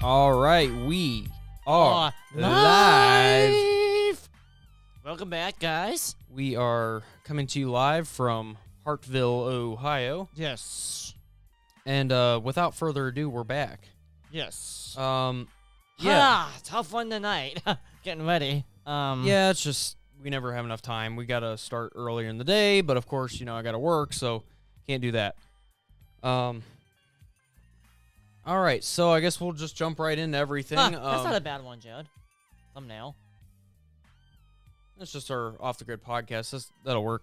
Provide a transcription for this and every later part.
All right, we are live. Welcome back, guys. We are coming to you live from Hartville, Ohio. Yes. And without further ado, we're back. Yes. Yeah. Tough one tonight. Getting ready. Yeah, it's just we never have enough time. We gotta start earlier in the day, but of course, you know, I gotta work, so can't do that. All right, so I guess we'll just jump right into everything. That's not a bad one, Jared. Thumbnail. It's just our off the grid podcast. That'll work.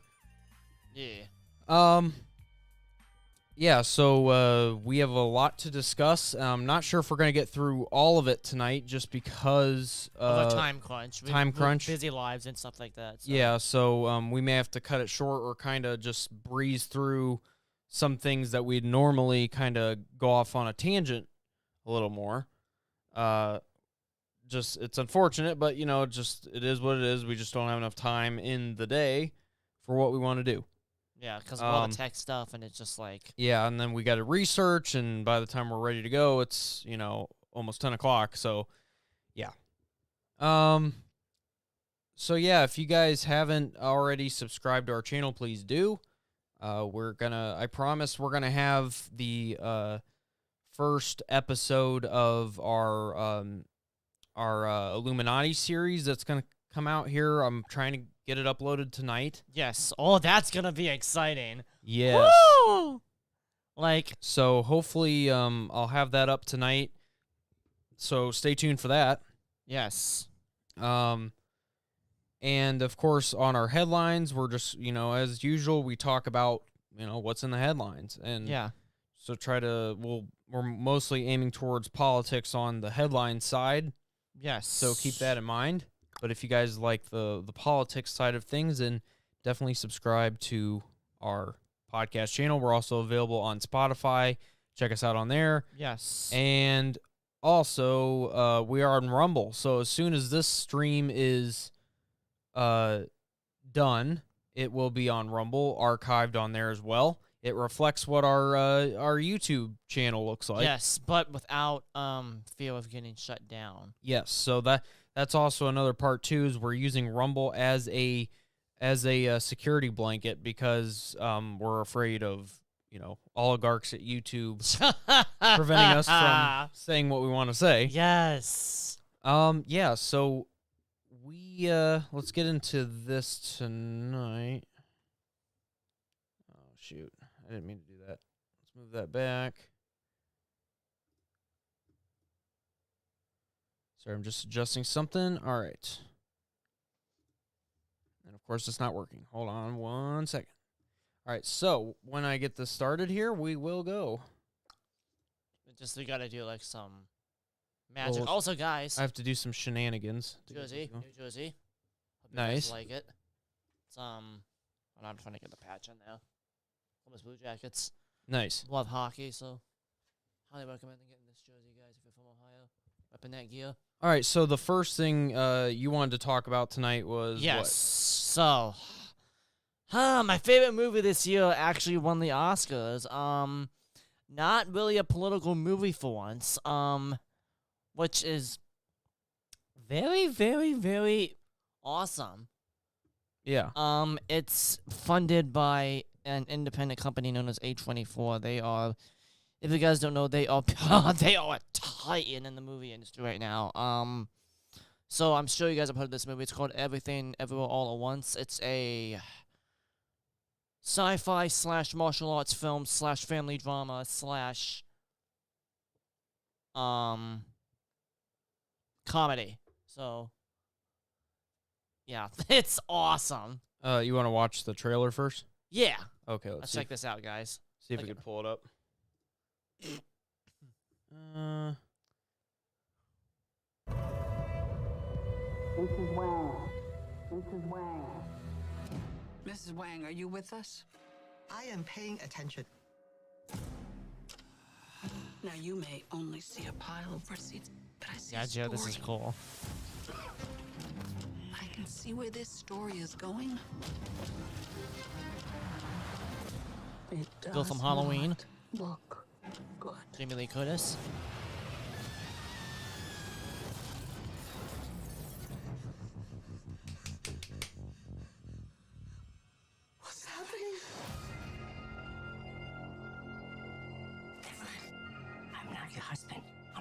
Yeah. Yeah, so we have a lot to discuss. I'm not sure if we're going to get through all of it tonight just because of a time crunch. Busy lives and stuff like that. So. Yeah, so we may have to cut it short or kind of just breeze through some things that we'd normally kind of go off on a tangent a little more. Just it's unfortunate, but you know, it is what it is. We just don't have enough time in the day for what we want to do. Yeah, because of all the tech stuff, and it's just like... Yeah, and then we got to research, and by the time we're ready to go, it's, you know, almost 10 o'clock, so, yeah. So, yeah, if you guys haven't already subscribed to our channel, please do. I promise we're gonna have the first episode of our Illuminati series that's gonna come out here. I'm trying to get it uploaded tonight. Yes. Oh, that's gonna be exciting. Yes. Woo! So hopefully I'll have that up tonight. So stay tuned for that. Yes. And of course on our headlines, we're just, you know, as usual, we talk about, you know, what's in the headlines. And yeah. So we're mostly aiming towards politics on the headline side. Yes. So keep that in mind. But if you guys like the politics side of things, then definitely subscribe to our podcast channel. We're also available on Spotify. Check us out on there. Yes. And also, we are on Rumble. So as soon as this stream is done, it will be on Rumble, archived on there as well. It reflects what our YouTube channel looks like. Yes, but without fear of getting shut down. Yes, so that's also another part too. Is we're using Rumble as a security blanket because we're afraid of, you know, oligarchs at YouTube preventing us from saying what we want to say. Yes. Yeah. So we let's get into this tonight. Oh shoot. I didn't mean to do that. Let's move that back. Sorry, I'm just adjusting something. All right. And, of course, it's not working. Hold on 1 second. All right, so when I get this started here, we will go. We got to do, like, some magic. Well, also, guys. I have to do some shenanigans. New Jersey. Hope nice. You guys like it. It's, I'm trying to get the patch in there. Almost Blue Jackets. Nice. Love hockey, so highly recommend getting this jersey, guys, if you're from Ohio. Repping that gear. All right, so the first thing you wanted to talk about tonight was yes. What? So, my favorite movie this year actually won the Oscars. Not really a political movie for once. Which is very, very, very awesome. Yeah. It's funded by an independent company known as A24. They are, if you guys don't know, they are a titan in the movie industry right now. So I'm sure you guys have heard of this movie. It's called Everything Everywhere All at Once. It's a sci-fi / martial arts film / family drama / comedy. So yeah, it's awesome. You want to watch the trailer first? Yeah. Okay, let's check this out, guys. See if we can pull it up. Mrs. Wang. Mrs. Wang, are you with us? I am paying attention. Now, you may only see a pile of receipts, but I see yeah, Joe, this is cool. I can see where this story is going. It does Bill from Halloween. Look good. Jamie Lee Curtis.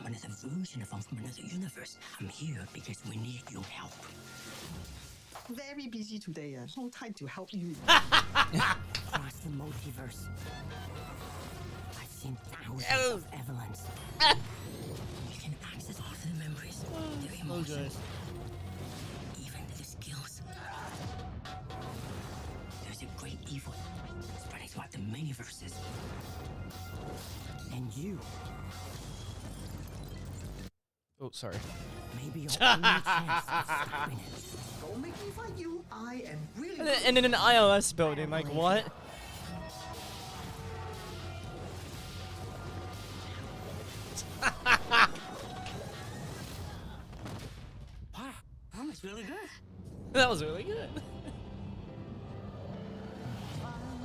from another version, if I'm from another universe. I'm here because we need your help. Very busy today. No time to help you. Across the multiverse, I've seen thousands of Evelyns. You can access all the memories, their emotions, even their skills. There's a great evil spreading throughout the many-verses. And you, Oh, sorry. maybe your only chance of stopping it. Don't make me fight you. I am really. And in an iOS building, like what? Wow, that was really good. That was really good.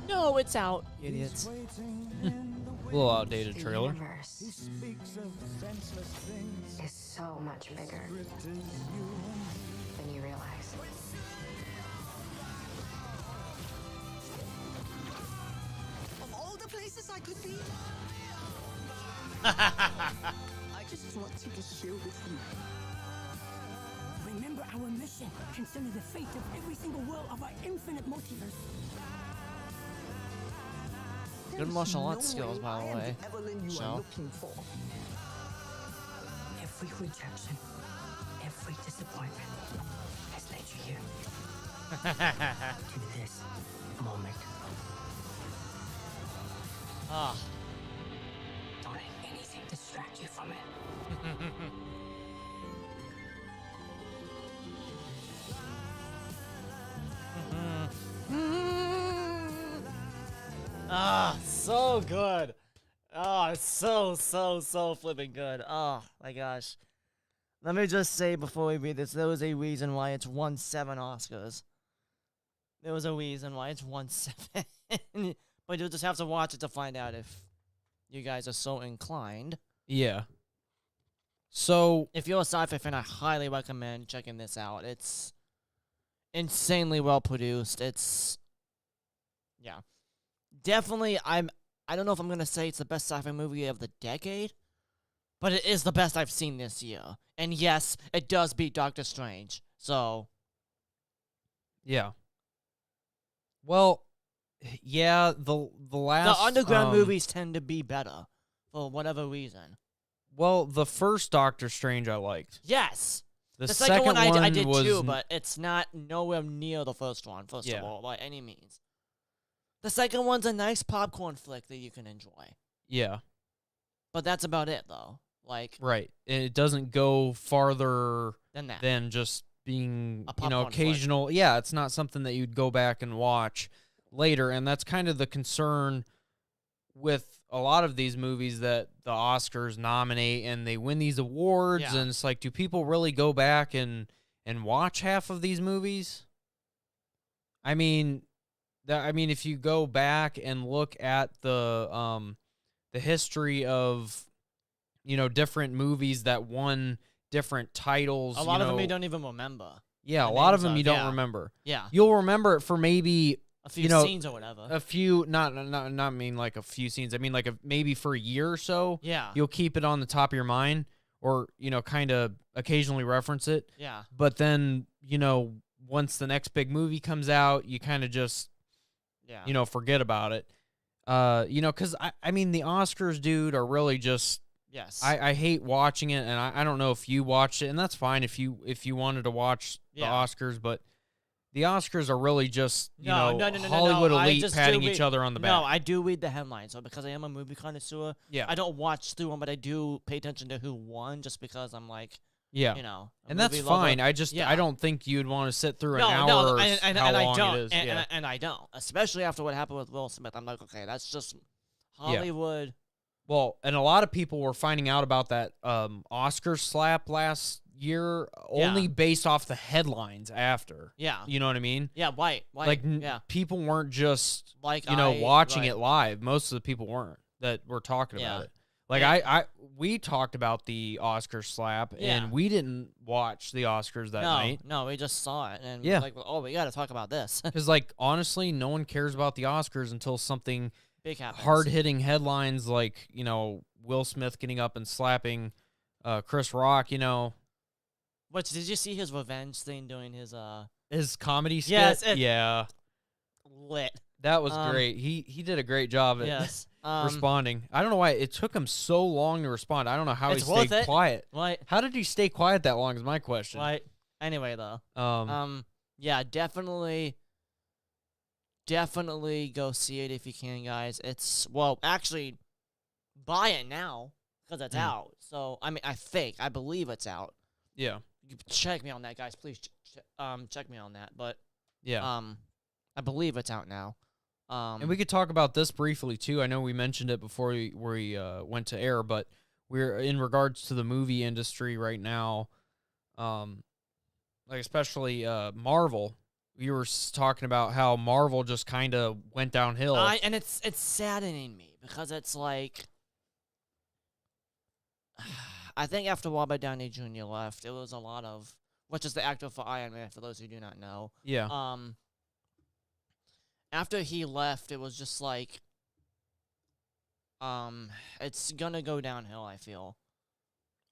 No, it's out, idiots. A little outdated trailer. Universe is so much bigger than you realize. Of all the places I could be, I just want to just share with you. Remember our mission concerning the fate of every single world of our infinite multiverse. Good martial arts skills, by the way. Evelyn you So? are looking for. Every rejection, every disappointment has led you here. To this moment. Ah. Don't let anything distract you from it. Ah, so good. Oh, it's so flipping good. Oh my gosh. Let me just say before we read this, there was a reason why it's won 7 Oscars. There was a reason why it's won 7. But you'll just have to watch it to find out if you guys are so inclined. Yeah. So If you're a sci-fi fan, I highly recommend checking this out. It's insanely well produced. It's yeah. Definitely I don't know if I'm going to say it's the best sci-fi movie of the decade, but it is the best I've seen this year. And yes, it does beat Doctor Strange. So, yeah. Well, yeah. The last the underground movies tend to be better for whatever reason. Well, the first Doctor Strange I liked. Yes. The second one I did was too, but it's not nowhere near the first one, first Yeah. of all, by any means. The second one's a nice popcorn flick that you can enjoy. yeah, But that's about it, though. Like, right. It doesn't go farther than that. than just being, A popcorn flick. occasional. Yeah, it's not something that you'd go back and watch later, and that's kind of the concern with a lot of these movies that the Oscars nominate and they win these awards, Yeah. and it's like, do people really go back and watch half of these movies? I mean, if you go back and look at the history of different movies that won different titles, a lot of them you don't even remember. Yeah, the a lot of names them of, you don't yeah. remember. Yeah. You'll remember it for maybe A few know, scenes or whatever. a few, not mean like a few scenes. I mean like maybe for a year or so. Yeah. You'll keep it on the top of your mind, or kind of occasionally reference it. Yeah. But then once the next big movie comes out, you kind of just Yeah. forget about it. Because I mean the Oscars, dude, are really just. Yes. I hate watching it, and I don't know if you watched it, and that's fine if you wanted to watch the Yeah. Oscars, but the Oscars are really just No, Hollywood I elite just patting do each other on the back. No, I do read the headlines. So because I am a movie connoisseur, Yeah. I don't watch through them, but I do pay attention to who won just because I'm like, Yeah, a and that's movie lover. fine. I just Yeah. I don't think you'd want to sit through an No, hour no, or and how I long don't, it is. Yeah. and I don't, especially after what happened with Will Smith. I'm like, okay, that's just Hollywood. Well, and a lot of people were finding out about that Oscar slap last year only Yeah. based off the headlines after. Yeah, You know what I mean? yeah, white, Like yeah, people weren't just like watching right. it live. Most of the people weren't that were talking Yeah. about it. Like Yeah. we talked about the Oscar slap, Yeah. and we didn't watch the Oscars that night. No, we just saw it and Yeah. like, oh, we got to talk about this. Because honestly, no one cares about the Oscars until something Big happens. hard hitting headlines like Will Smith getting up and slapping Chris Rock, Which, did you see his revenge thing doing his comedy skit. Yes, yeah, lit? that was great. He did a great job at Yes. responding. I don't know why it took him so long to respond. I don't know how he It's worth stayed it. quiet. Right. How did he stay quiet that long? Is my question. Right. Anyway, though. Yeah, Definitely go see it if you can, guys. Actually, buy it now because it's out. So, I mean, I believe it's out. yeah, You can check me on that, guys. Please, check me on that. But, yeah. I believe it's out now. And we could talk about this briefly too. I know we mentioned it before we went to air, but we're in regards to the movie industry right now. Like especially Marvel. We were talking about how Marvel just kind of went downhill. And it's saddening me because it's like, I think after Robert Downey Jr. left, it was a lot of, which is the actor for Iron Man, for those who do not know. Yeah. After he left, it was just like, it's gonna go downhill, I feel.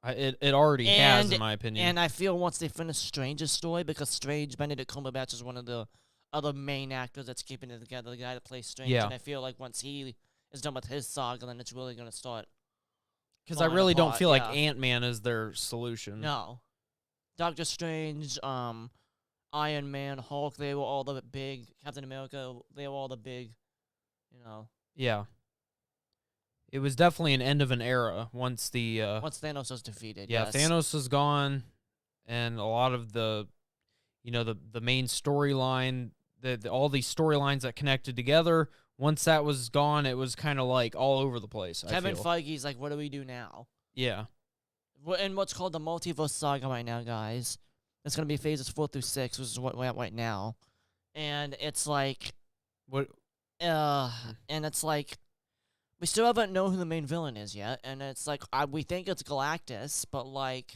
It already has, in my opinion. And I feel once they finish Strange's story, because Benedict Cumberbatch is one of the other main actors that's keeping it together, the guy that plays Strange. Yeah. And I feel like once he is done with his saga, then it's really gonna start. Because I falling really don't apart, feel like yeah. Ant-Man is their solution. No. Doctor Strange, Iron Man, Hulk, they were all the big, Captain America, they were all the big, Yeah. It was definitely an end of an era once the once Thanos was defeated. yeah, yes. Thanos is gone, and a lot of the the main storyline, all these storylines that connected together. Once that was gone, it was kind of like all over the place. Kevin I feel. Feige's like, what do we do now? Yeah. In what's called the Multiverse saga right now, guys. It's going to be phases 4 through 6, which is what we're at right now. And it's like, What? and it's like, we still haven't known who the main villain is yet. And it's like, we think it's Galactus, but like,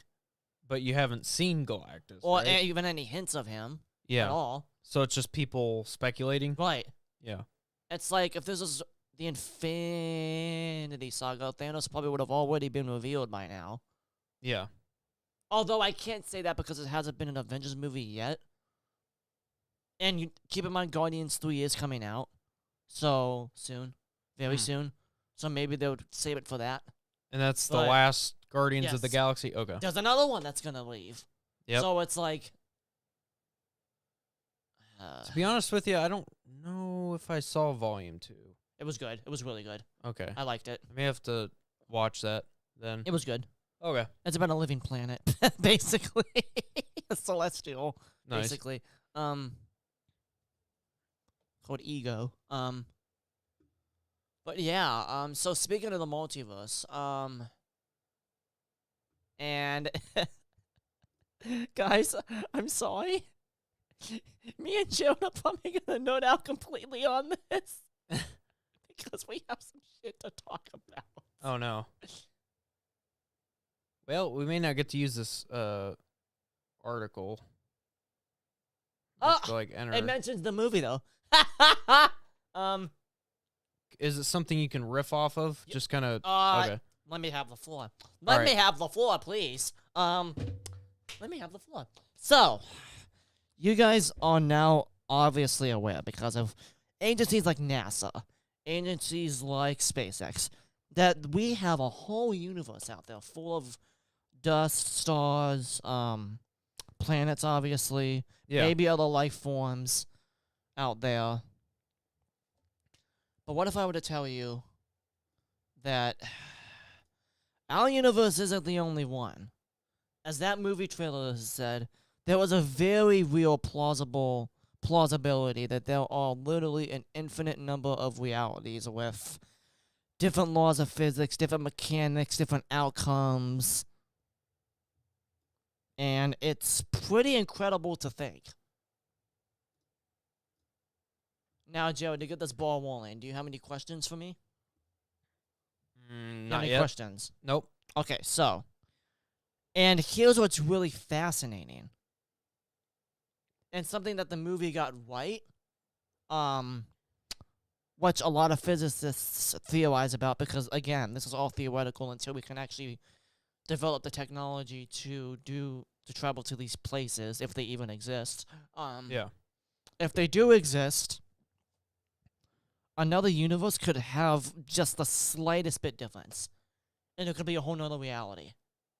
But you haven't seen Galactus, or right? even any hints of him at Yeah. all. So it's just people speculating. Right. Yeah. It's like, if this is the Infinity Saga, Thanos probably would have already been revealed by now. Yeah. Although I can't say that because it hasn't been an Avengers movie yet. And you keep in mind, Guardians 3 is coming out. So, soon. Very soon. So maybe they would save it for that. And that's the But- last Guardians of the Yes. Galaxy. Okay. There's another one that's going to leave. Yep. So it's like... To be honest with you, I don't know if I saw Volume 2. it was good. It was really good. Okay. I liked it. I may have to watch that then. It was good. Okay. It's about a living planet, basically. A celestial, Nice. basically. Called Ego. But yeah, so speaking of the multiverse, and guys, I'm sorry. Me and Joan are probably gonna nerd out completely on this because we have some shit to talk about. Oh, no. Well, we may not get to use this article. Oh, To, like, enter. it mentions the movie though. Is it something you can riff off of? Just kind of. Okay. Let me have the floor. All Let right. me have the floor, please. Let me have the floor. So, you guys are now obviously aware because of agencies like NASA, agencies like SpaceX, that we have a whole universe out there full of dust, stars, planets, obviously, Yeah. maybe other life forms out there. But what if I were to tell you that our universe isn't the only one? As that movie trailer has said, there was a very real plausibility that there are literally an infinite number of realities with different laws of physics, different mechanics, different outcomes. And it's pretty incredible to think. Now, Joe, to get this ball rolling, do you have any questions for me? Not Any yet. questions? Nope. Okay, so, and here's what's really fascinating, and something that the movie got right, which a lot of physicists theorize about, because, again, this is all theoretical until we can actually develop the technology to travel to these places if they even exist. Yeah. If they do exist, another universe could have just the slightest bit difference, and it could be a whole nother reality.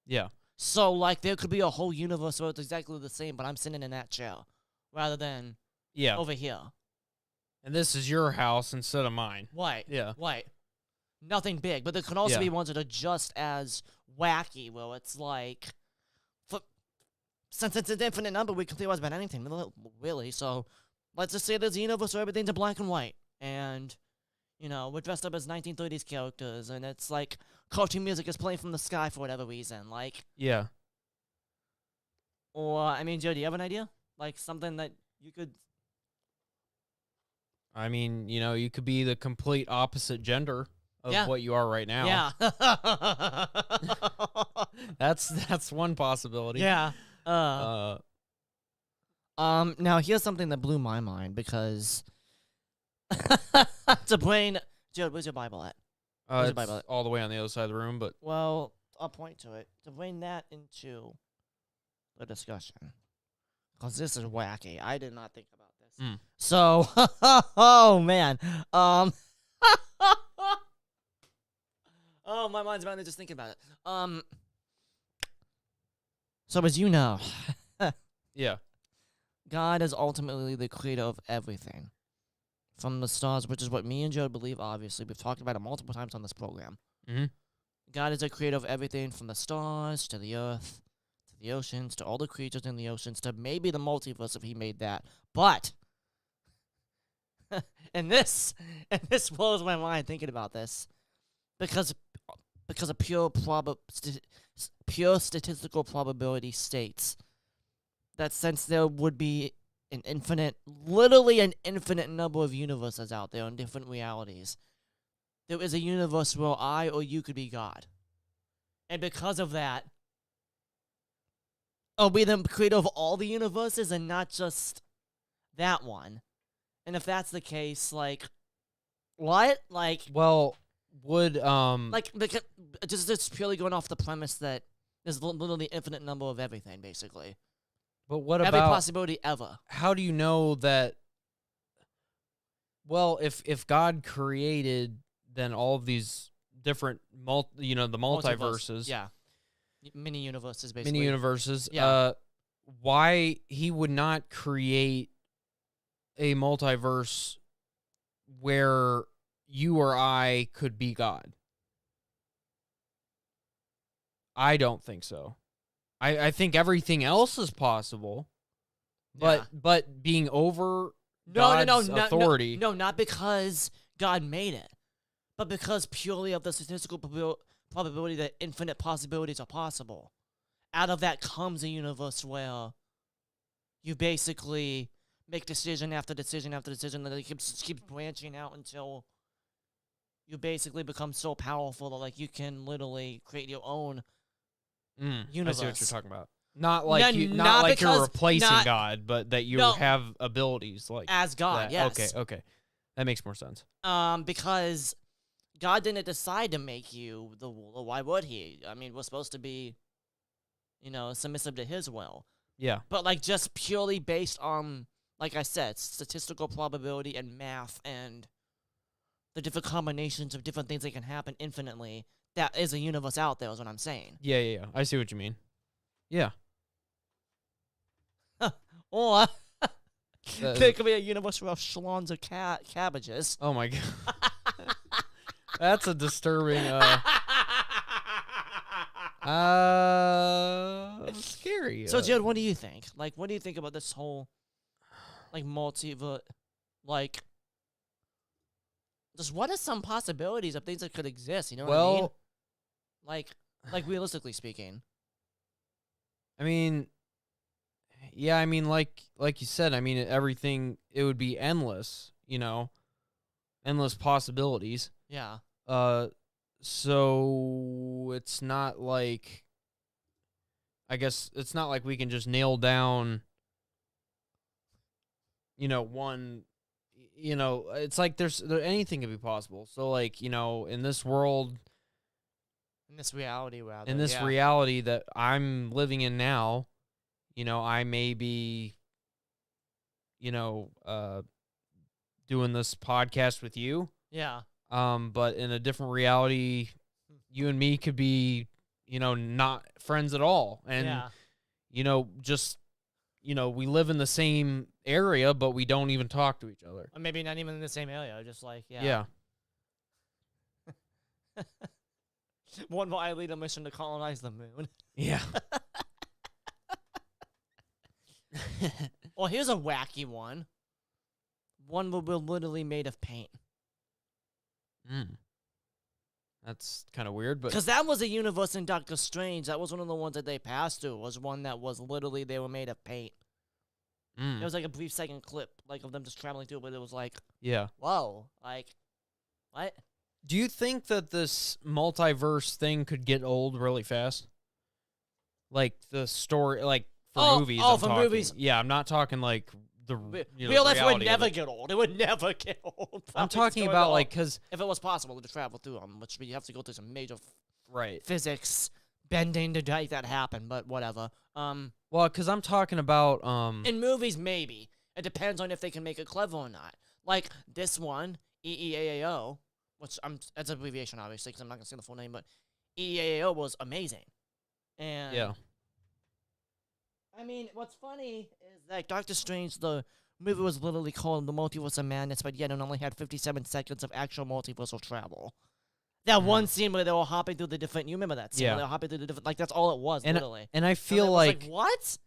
Yeah. So, like, there could be a whole universe where it's exactly the same, but I'm sitting in that chair rather than Yeah. over here. And this is your house instead of mine. Right. Yeah. Right. Nothing big, but there could also Yeah. be ones that are just as wacky, where it's like, since it's an infinite number, we can theorize about anything, really. So, let's just say there's a universe where everything's in black and white, and we're dressed up as 1930s characters, and it's like cartoon music is playing from the sky for whatever reason, like. Yeah. Or, I mean, Joe, do you have an idea? Like, something that you could... I mean, you could be the complete opposite gender of Yeah. what you are right now. Yeah. That's one possibility. Yeah. Uh, Now, here's something that blew my mind, because... to bring... Joe, where's your Bible at? Where's the it's Bible? all the way on the other side of the room, but Well, I'll point to it. To bring that into the discussion. Because this is wacky. I did not think about this. Mm. So, oh, man. Oh, my mind's about to just thinking about it. So, as you know, yeah. God is ultimately the creator of everything. From the stars, which is what me and Joe believe, obviously. We've talked about it multiple times on this program. Mm-hmm. God is the creator of everything from the stars to the earth, to the oceans, to all the creatures in the oceans, to maybe the multiverse if he made that. But, and this blows my mind thinking about this, because of pure statistical probability states that since there would be literally an infinite number of universes out there in different realities, there is a universe where I or you could be God. And because of that, are we the creator of all the universes and not just that one? And if that's the case, like, what? Like, Well, would because just purely going off the premise that there's literally infinite number of everything, basically. but what Every about possibility ever. how do you know that? Well, if God created then all of these different the multiverses, Yeah. Mini universes, basically. mini universes, Yeah. why he would not create a multiverse where you or I could be God? I don't think so. I think everything else is possible, but being over God's authority. No, not because God made it, but because purely of the statistical probability that infinite possibilities are possible. Out of that comes a universe where you basically make decision after decision after decision that it keeps branching out until you basically become so powerful that, like, you can literally create your own universe. I see what you're talking about. Not like not like you're because- replacing not- God, but that you No. have abilities like As God, that. yes. Okay, that makes more sense. Because God didn't decide to make you the ruler. Why would he? I mean, we're supposed to be, submissive to his will. Yeah, But, like, just purely based on, like I said, statistical probability and math and the different combinations of different things that can happen infinitely, that is a universe out there, is what I'm saying. yeah. I see what you mean. Yeah, Or there could be a universe where schlons are cabbages. oh my god, that's a disturbing. Scary. So, Jared, what do you think? Like, what do you think about this whole, like, multiverse, like, just what are some possibilities of things that could exist? You know what I mean? Like realistically speaking. I mean, yeah, I mean, like you said, I mean, everything, it would be endless, endless possibilities. Yeah. So it's not like, I guess it's not like we can just nail down, one, it's like anything could be possible. So, like, in this world, In this reality, rather. in this reality that I'm living in now, you know, I may be, you know, doing this podcast with you. Yeah. But in a different reality, you and me could be, you know, not friends at all. And, you know, just, you know, we live in the same area, but we don't even talk to each other. Or maybe not even in the same area, just like, Yeah. One will I lead a mission to colonize the moon. Yeah. Well, here's a wacky one. One will be literally made of paint. That's kind of weird, but Because that was a universe in Doctor Strange. That was one of the ones that they passed through. Was one that was literally, they were made of paint. It was like a brief second clip, like of them just traveling through, but it was like, yeah. whoa, like, what? Do you think that this multiverse thing could get old really fast? Like the story, like for movies. Oh, I'm for talking. movies. Yeah, I'm not talking like the Real life would reality of never it. get old. It would never get old. I'm Probably talking going about on. like because if it was possible to travel through them, which you have to go through some major right. physics bending to make that happen. But whatever. Well, because I'm talking about In movies, maybe it depends on if they can make it clever or not. Like this one, EEAAO, which that's an abbreviation obviously because I'm not gonna say the full name, but EEAAO was amazing. And yeah. I mean, what's funny is that Doctor Strange, the movie was literally called The Multiverse of Madness, but yet it only had 57 seconds of actual multiversal travel. That one scene where they were hopping through the different, you remember that scene? Yeah. Where they were hopping through the different, like that's all it was, literally. And I And feel it was like what?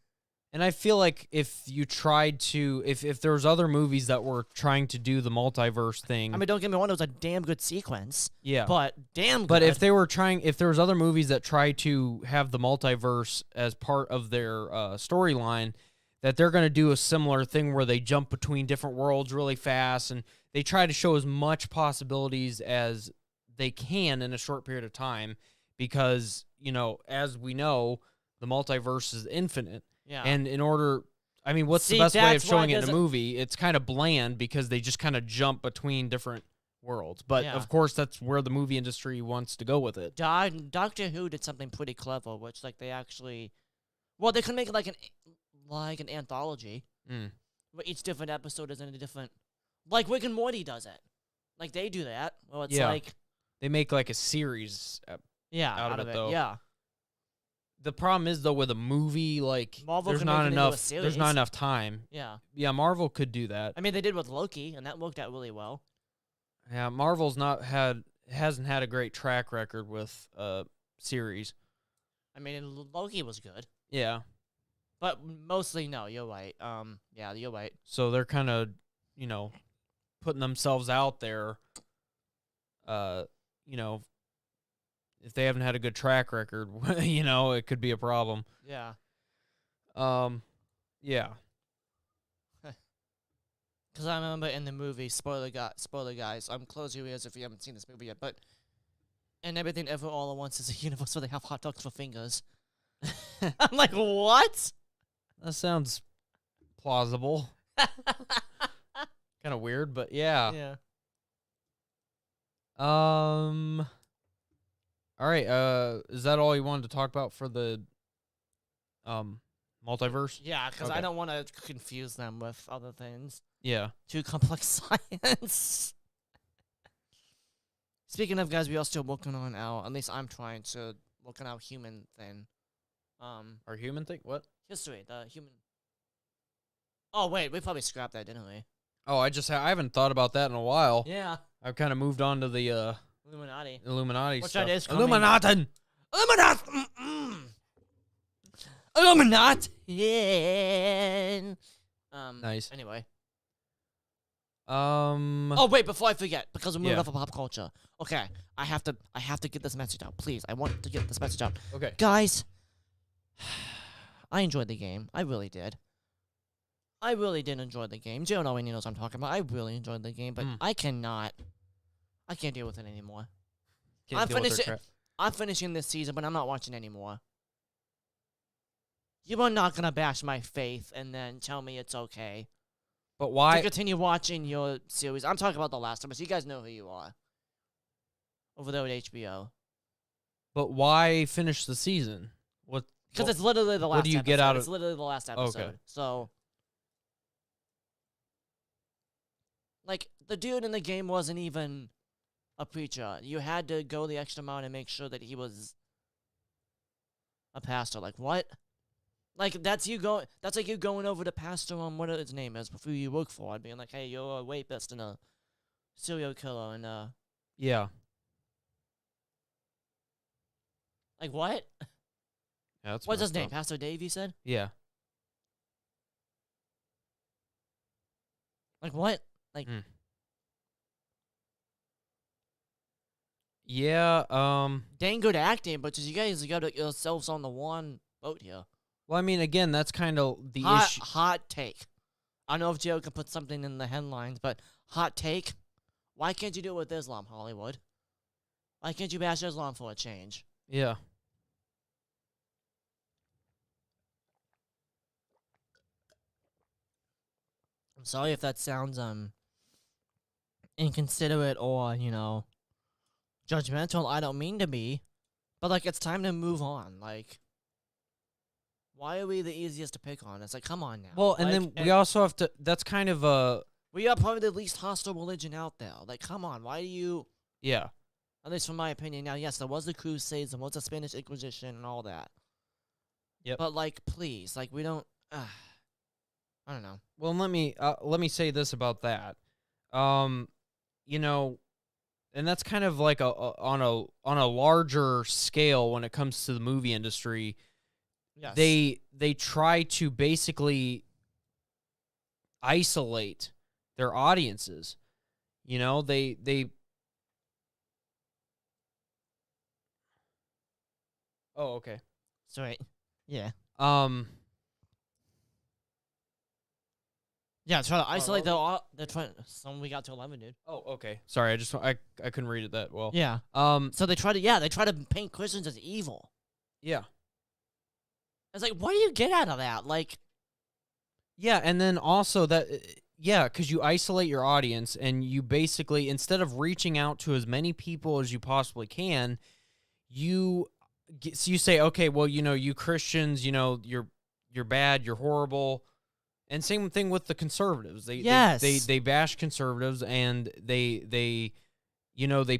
And I feel like if you tried to, if there was other movies that were trying to do the multiverse thing, I mean, don't get me wrong, it was a damn good sequence. yeah. But damn good. But if they were trying, if there was other movies that try to have the multiverse as part of their storyline, that they're going to do a similar thing where they jump between different worlds really fast and they try to show as much possibilities as they can in a short period of time because, you know, as we know, the multiverse is infinite. yeah. And in order, I mean, what's See, the best way of that's why showing it in a doesn't- movie? It's kind of bland because they just kind of jump between different worlds. But Yeah. of course, that's where the movie industry wants to go with it. Doctor Who did something pretty clever, which like they actually, well, they could make it like an anthology where each different episode is in a different, like Rick and Morty does it, like they do that. Well, it's Yeah. like They make like a series. out of it, though. yeah. The problem is though with a movie, like Marvel there's can make not it into a enough. There's series. not enough time. Yeah. Yeah, Marvel could do that. I mean, they did with Loki, and that worked out really well. Yeah, Marvel's hasn't had a great track record with series. I mean, Loki was good, Yeah. but mostly no. You're right. Yeah, you're right. So they're kind of, you know, putting themselves out there. You know, if they haven't had a good track record, you know, it could be a problem. Yeah. Yeah. Because I remember in the movie, spoiler guys, close your ears if you haven't seen this movie yet, but and Everything Ever All at Once is a universe where they have hot dogs for fingers. I'm like, what? That sounds plausible. Kind of weird, but yeah. Yeah. All right. Is that all you wanted to talk about for the multiverse? Yeah, because I Okay. don't want to confuse them with other things. Yeah. Too complex science. Speaking of, guys, we are still working on at least I'm trying to work on our human thing. Our human thing? What? History, the human. Oh, wait, we probably scrapped that, didn't we? Oh, I haven't thought about that in a while. Yeah. I've kind of moved on to the Illuminati. Illuminati Which stuff. that is coming. Illuminati. Illuminati! Illuminati! Nice. Anyway. Oh, wait, before I forget, because we're moving Yeah. off of pop culture. Okay, I have to get this message out. Please, I want to get this message out. okay. Guys, I enjoyed the game. I really did. I really did enjoy the game. Joe already knows what I'm talking about. I really enjoyed the game, but I can't deal with it anymore. Can't deal with their crap. I'm finishing this season, but I'm not watching anymore. You are not gonna bash my faith and then tell me it's okay But to why? continue watching your series. I'm talking about The Last of Us. You guys know who you are. Over there at HBO. But why finish the season? What? Because it's literally the last. What do you episode. get out of? It's literally the last episode. Okay. So, like, the dude in the game wasn't even a preacher. You had to go the extra mile and make sure that he was a pastor. Like, what? Like, that's like you going over to pastor on what his name is before you work for it, being like, hey, you're a rapist and a serial killer and Yeah. like what? Yeah, that's What's his messed name? up. Pastor Dave, you said? Yeah. Like what? Like Yeah. dang good acting, but just you guys got yourselves on the one boat here. Well, I mean, again, that's kind of the issue. Hot take. I don't know if Joe can put something in the headlines, but hot take. Why can't you do it with Islam, Hollywood? Why can't you bash Islam for a change? Yeah. I'm sorry if that sounds inconsiderate or, judgmental. I don't mean to be. But like it's time to move on. Like why are we the easiest to pick on? It's like come on now. Well, and Like, then we also have to. That's kind of a. we are probably the least hostile religion out there. Like come on, why do you Yeah. at least from my opinion now, yes, there was the Crusades, there was the Spanish Inquisition and all that. Yep. But like please, like we don't I don't know. Well, let me say this about that. And that's kind of like on a larger scale when it comes to the movie industry. Yes. They try to basically isolate their audiences. They Oh, okay. Sorry. Yeah. Yeah, Yeah, try to isolate they're trying some we got to 11, dude. Oh, okay. Sorry, I couldn't read it that well. Yeah. So they try to paint Christians as evil. Yeah. It's like, what do you get out of that? Like, Yeah, and then also that, because you isolate your audience and you basically, instead of reaching out to as many people as you possibly can, you say, okay, well, you Christians, you're bad, you're horrible. And same thing with the conservatives. They bash conservatives and they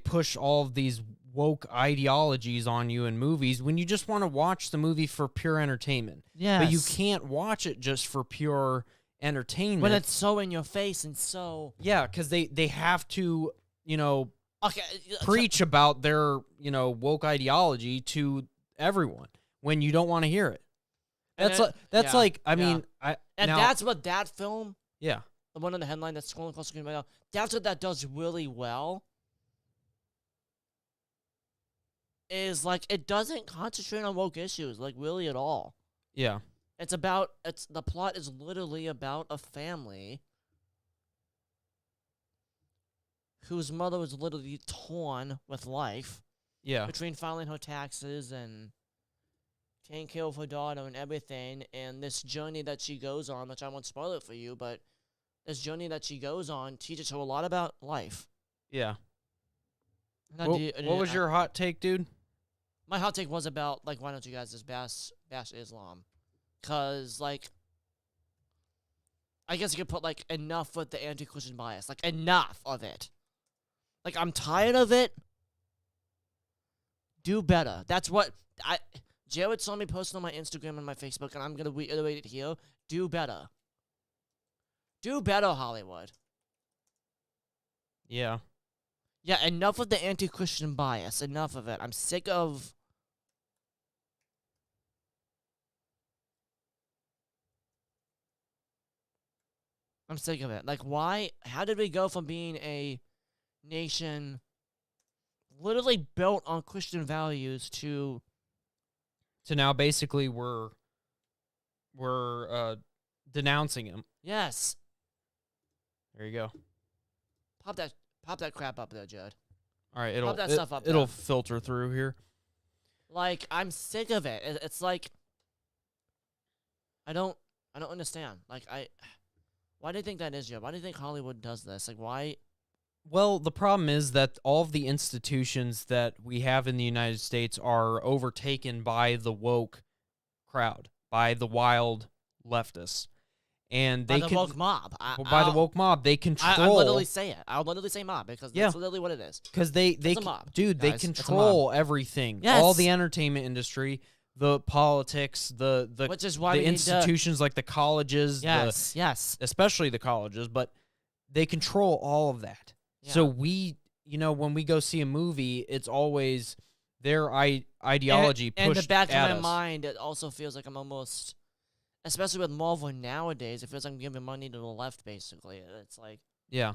push all of these woke ideologies on you in movies when you just want to watch the movie for pure entertainment. yes. But you can't watch it just for pure entertainment. When it's so in your face and so Yeah, because they have to, okay, preach about their, woke ideology to everyone when you don't want to hear it. That's and now, that's what that film, yeah. the one on the headline that's scrolling across the screen right now, that's what that does really well. Is like it doesn't concentrate on woke issues like really at all. Yeah. The plot is literally about a family whose mother was literally torn with life. Yeah. Between filing her taxes and taking care of her daughter and everything, and this journey that she goes on, which I won't spoil it for you, but this journey that she goes on teaches her a lot about life. Yeah. Now, What was your hot take, dude? My hot take was about, like, why don't you guys just bash Islam? Because, like, I guess you could put, like, enough with the anti-Christian bias. Like, enough of it. Like, I'm tired of it. Do better. That's what Jared saw me post on my Instagram and my Facebook, and I'm going to reiterate it here. Do better. Do better, Hollywood. Yeah. Yeah, enough of the anti-Christian bias. Enough of it. I'm sick of... I'm sick of it. Like, why? How did we go from being a nation literally built on Christian values to... So now basically we're denouncing him. Yes. There you go. Pop that crap up there, Judd. All right, it'll it'll filter through here. Like, I'm sick of it. It's like I don't understand. Like, why do you think that is, Joe? Why do you think Hollywood does this? Like, why? Well, the problem is that all of the institutions that we have in the United States are overtaken by the woke crowd, by the wild leftists. And By they the woke mob. by the woke mob, they control. I literally say it. I'll literally say mob because Yeah. that's literally what it is. Because they It's a mob, dude, they guys. It's a control everything. Yes. All the entertainment industry, the politics, the Which is why the we need to- institutions like the colleges, Yes. especially the colleges, but they control all of that. So Yeah. we, when we go see a movie, it's always their ideology And in pushed the back at of my us. mind, it also feels like I'm almost, especially with Marvel nowadays, it feels like I'm giving money to the left, basically. It's like, Yeah.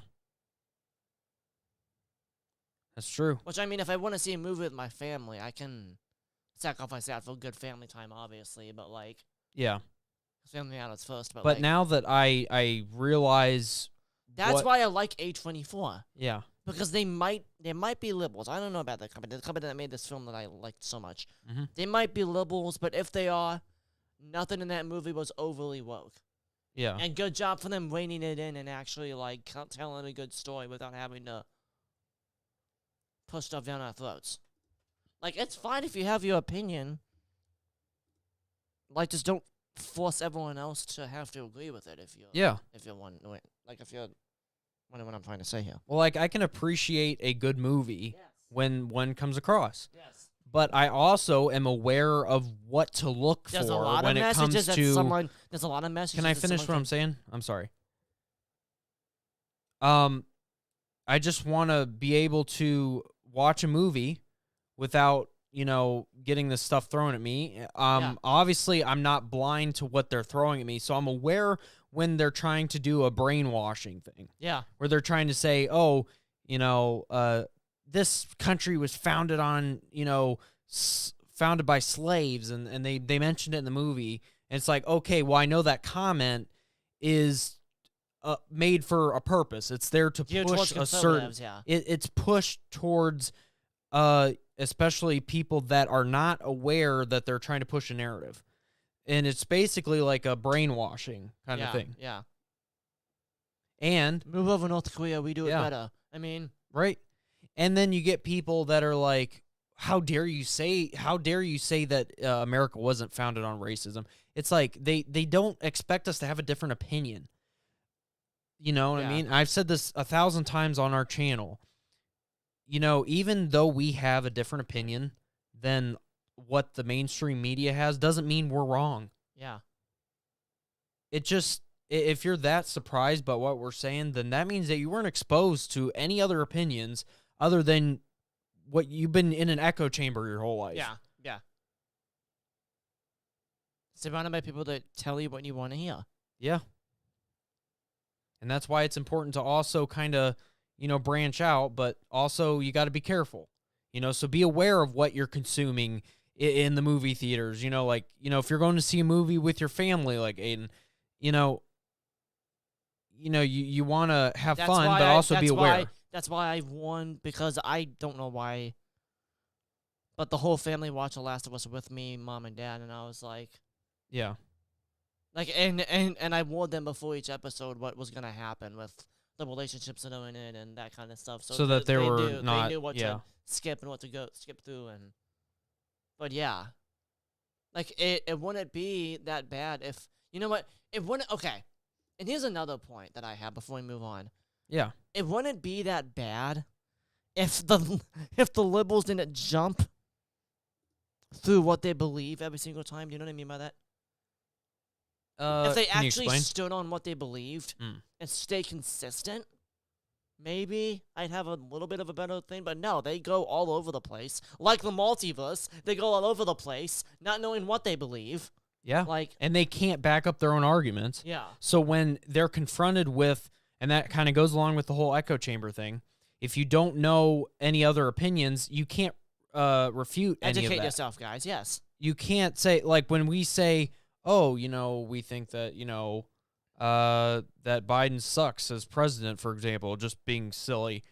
That's true. which I mean, if I want to see a movie with my family, I can sacrifice that for good family time, obviously. But like, Yeah. family matters first. But But like, now that I realize, that's what- why I like A24 yeah. because they might be liberals. I don't know about the company that made this film that I liked so much. Mhm. They might be liberals, but if they are, nothing in that movie was overly woke. Yeah. And good job for them reining it in and actually like telling a good story without having to push stuff down our throats. Like, it's fine if you have your opinion. Like, just don't force everyone else to have to agree with it if you're Yeah. if you're one like if you're what I'm trying to say here. Well, like I can appreciate a good movie Yes. when one comes across. Yes. But I also am aware of what to look There's a for lot when of it comes messages that to. someone there's a lot of messages. Can I that finish what someone I'm saying? I'm sorry. I just want to be able to watch a movie without, getting this stuff thrown at me. Yeah. Obviously, I'm not blind to what they're throwing at me, so I'm aware when they're trying to do a brainwashing thing, Yeah. where they're trying to say, oh, this country was founded on, founded by slaves, and they mentioned it in the movie. And it's like, okay, well, I know that comment is made for a purpose. It's there to Geared push towards a certain. conservatives, yeah. It's pushed towards, especially people that are not aware that they're trying to push a narrative, and it's basically like a brainwashing kind of thing. Yeah. And Move over North Korea, we do it Yeah. better. I mean, right, and then you get people that are like, how dare you say that America wasn't founded on racism? It's like they don't expect us to have a different opinion. You know what I Yeah. mean? I've said this 1,000 times on our channel. Even though we have a different opinion than what the mainstream media has, doesn't mean we're wrong. yeah. It just, if you're that surprised by what we're saying, then that means that you weren't exposed to any other opinions other than what you've been in an echo chamber your whole life. Yeah. Yeah. Surrounded by people that tell you what you want to hear. Yeah. And that's why it's important to also kind of, branch out, but also you got to be careful, so be aware of what you're consuming in the movie theaters, if you're going to see a movie with your family, like Aiden, you want to have fun, but also be aware. That's why I won, because I don't know why, but the whole family watched The Last of Us with me, mom and dad, and I was like, Yeah. like, and I warned them before each episode what was gonna happen with the relationships that are in it and that kind of stuff, So that they knew what yeah. to skip and what to skip through, but yeah, like it wouldn't be that bad if it wouldn't. Okay, and here's another point that I have before we move on. Yeah. It wouldn't be that bad if the liberals didn't jump through what they believe every single time. Do you know what I mean by that? If they can you actually explain? stood on what they believed and stay consistent, maybe I'd have a little bit of a better thing. But no, they go all over the place. Like the multiverse, they go all over the place, not knowing what they believe. Yeah. Like, And they can't back up their own arguments. yeah. So when they're confronted with, and that kind of goes along with the whole echo chamber thing, if you don't know any other opinions, you can't refute any of Educate that. yourself, guys. Yes. You can't say, like, when we say, oh, we think that, that Biden sucks as president, for example, just being silly.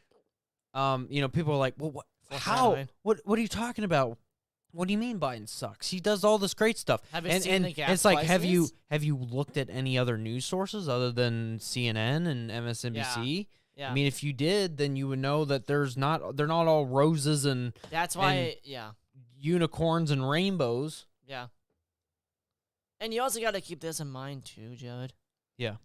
People are like, well, what? How? Foreshadowing. What are you talking about? What do you mean Biden sucks? He does all this great stuff. Have you and seen the gas it's like, have you prices? looked at any other news sources other than CNN and MSNBC? Yeah. I mean, if you did, then you would know that they're not all roses and That's why, yeah. unicorns and rainbows. Yeah. And you also got to keep this in mind, too, Jared. Yeah.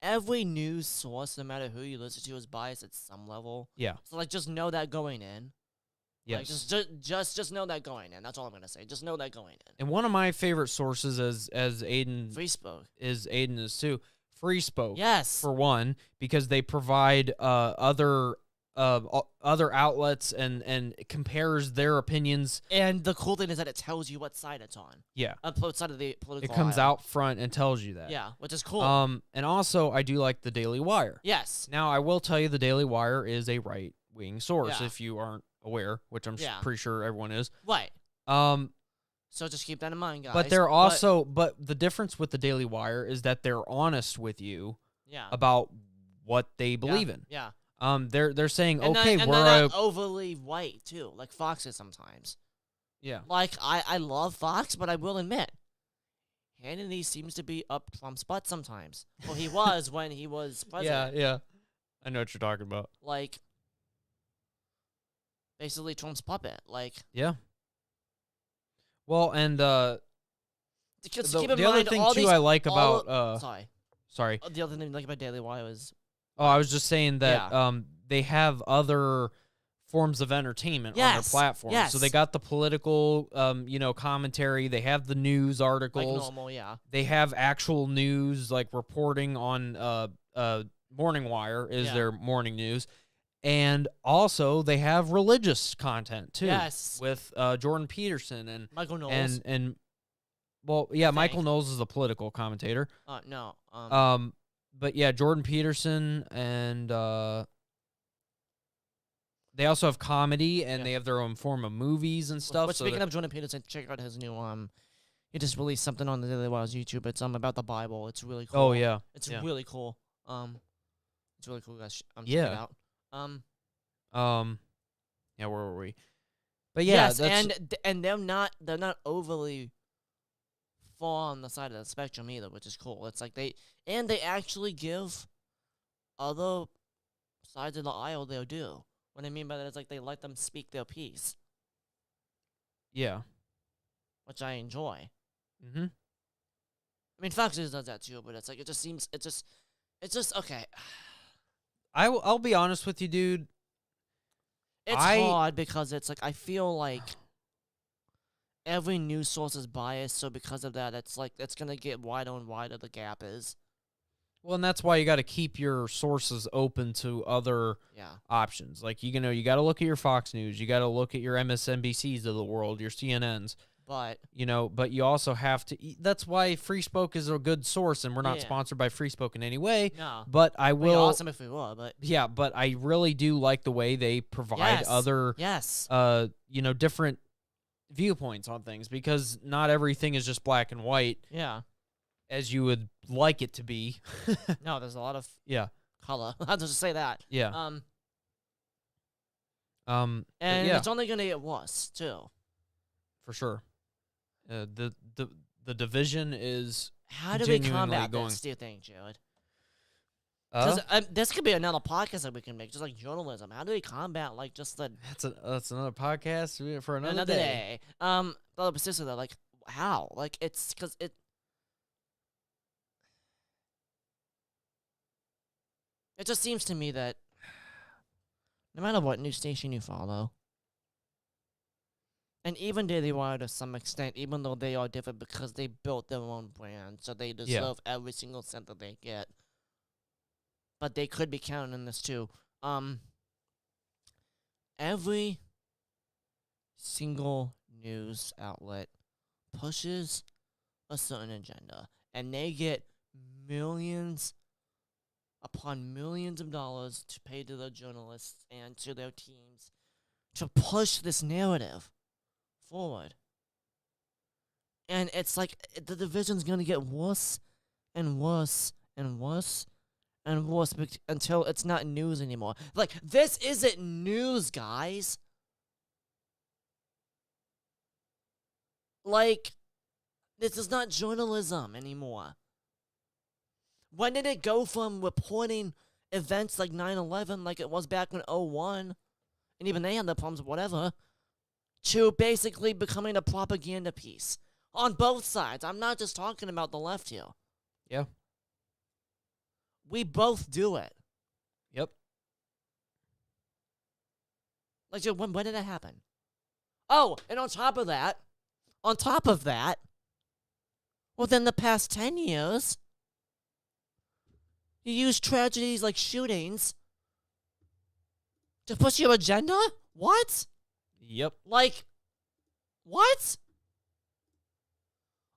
Every news source, no matter who you listen to, is biased at some level. Yeah. So, like, just know that going in. Yes. Like, just know that going in. That's all I'm gonna say. Just know that going in. And one of my favorite sources, as Aiden Free spoke. Aiden is too, Free Spoke. Yes. For one, because they provide other outlets and compares their opinions. And the cool thing is that it tells you what side it's on. Yeah. What side of the political It comes aisle. out front and tells you that. Yeah, which is cool. And also I do like the Daily Wire. Yes. Now I will tell you the Daily Wire is a right-wing source Yeah. if you aren't aware, which I'm Yeah. pretty sure everyone is. Right. Um So just keep that in mind, guys. But they're also but the difference with the Daily Wire is that they're honest with you yeah. about what they believe in. Yeah. They're saying, And okay, they're we're not overly white too, like Fox is sometimes. yeah. Like I love Fox, but I will admit, Hannity seems to be up Trump's butt sometimes. Well, he was when he was president. Yeah. I know what you're talking about. Like, basically Trump's puppet. Like, Yeah. Well, and because the keep in other mind, thing all too these, I like all about sorry. The other thing I like about Daily Wire is Oh, I was just saying that they have other forms of entertainment on their platform. Yes. So they got the political commentary, they have the news like articles. normal, yeah. They have actual news like reporting on Morning Wire is Yeah. their morning news. And also they have religious content too. Yes. With Jordan Peterson and Michael Knowles. and well, yeah, think. Michael Knowles is a political commentator. No. But yeah, Jordan Peterson and they also have comedy and Yeah. they have their own form of movies and stuff. But so speaking of Jordan Peterson, check out his new he just released something on the Daily Wire's YouTube. It's about the Bible. It's really cool. oh yeah, It's yeah. really cool. It's really cool, guys. Check Yeah. it out. Yeah, where were we? But yeah, yes, that's, and they're not overly far on the side of the spectrum either, which is cool. It's like they actually give other sides of the aisle their due. What I mean by that is like they let them speak their piece, yeah. which I enjoy. Mm-hmm. I mean, Fox News does that too, but it's like it just okay. I'll be honest with you, dude. It's hard because it's like I feel like every news source is biased, so because of that, it's like it's gonna get wider and wider. The gap is. Well, and that's why you got to keep your sources open to other options. Like you got to look at your Fox News, you got to look at your MSNBCs of the world, your CNNs. But but you also have to. That's why Free Spoke is a good source, and we're not Yeah. sponsored by Free Spoke in any way. no, But I it'd be will. awesome if we were, but Yeah, but I really do like the way they provide Yes. other, yes, different viewpoints on things, because not everything is just black and white yeah. as you would like it to be. No, there's a lot of Yeah, color. I'll just say that. yeah. And yeah, it's only gonna get worse too. for sure. The division is How do we genuinely combat going. this? Do you think, Jared? Because uh, this could be another podcast that we can make, just like journalism. How do we combat like just the that's another podcast for another day? But seriously though, like how? Like it's because it just seems to me that no matter what news station you follow, and even Daily Wire to some extent, even though they are different because they built their own brand, so they deserve every single cent that they get. But they could be counted in this too. Every single news outlet pushes a certain agenda, and they get millions upon millions of dollars to pay to their journalists and to their teams to push this narrative forward. And it's like the division's going to get worse and worse and worse and worse until it's not news anymore. Like, this isn't news, guys. Like, this is not journalism anymore. When did it go from reporting events like 9/11, like it was back in '01, and even they had their problems, whatever, to basically becoming a propaganda piece on both sides. I'm not just talking about the left here. Yeah. We both do it. Yep. Like, when did that happen? Oh, and on top of that, within the past 10 years, you use tragedies like shootings to push your agenda? What? Yep. Like, what?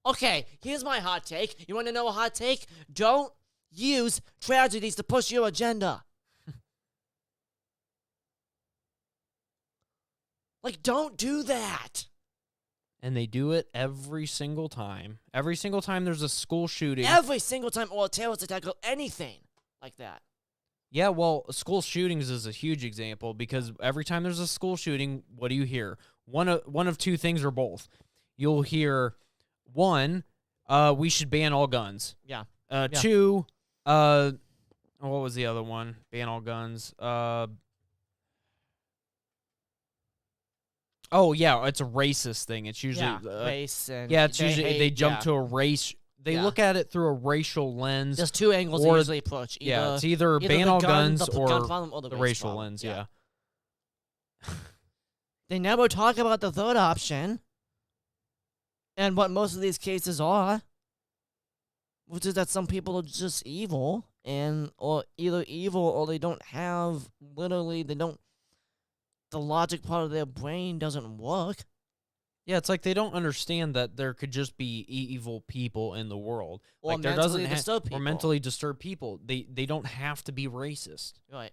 Okay, here's my hot take. You want to know a hot take? Don't use tragedies to push your agenda. Like, don't do that. And they do it every single time. Every single time there's a school shooting. Every single time, or a terrorist attack, or anything like that. Yeah, well, school shootings is a huge example because every time there's a school shooting, what do you hear? One of two things or both. You'll hear, one, we should ban all guns. Yeah. Two, what was the other one? Ban all guns. Oh, yeah, it's a racist thing. It's usually race and it's usually they jump yeah. to a race. They look at it through a racial lens. There's two angles they usually approach. It's either ban the all gun, guns the or gun problem, or the the race racial problem. lens. Yeah. They never talk about the third option and what most of these cases are, which is that some people are just evil or either evil or they don't have the logic part of their brain doesn't work. Yeah, it's like they don't understand that there could just be evil people in the world. Or like there mentally doesn't disturbed people. Or mentally disturbed people. They don't have to be racist. Right.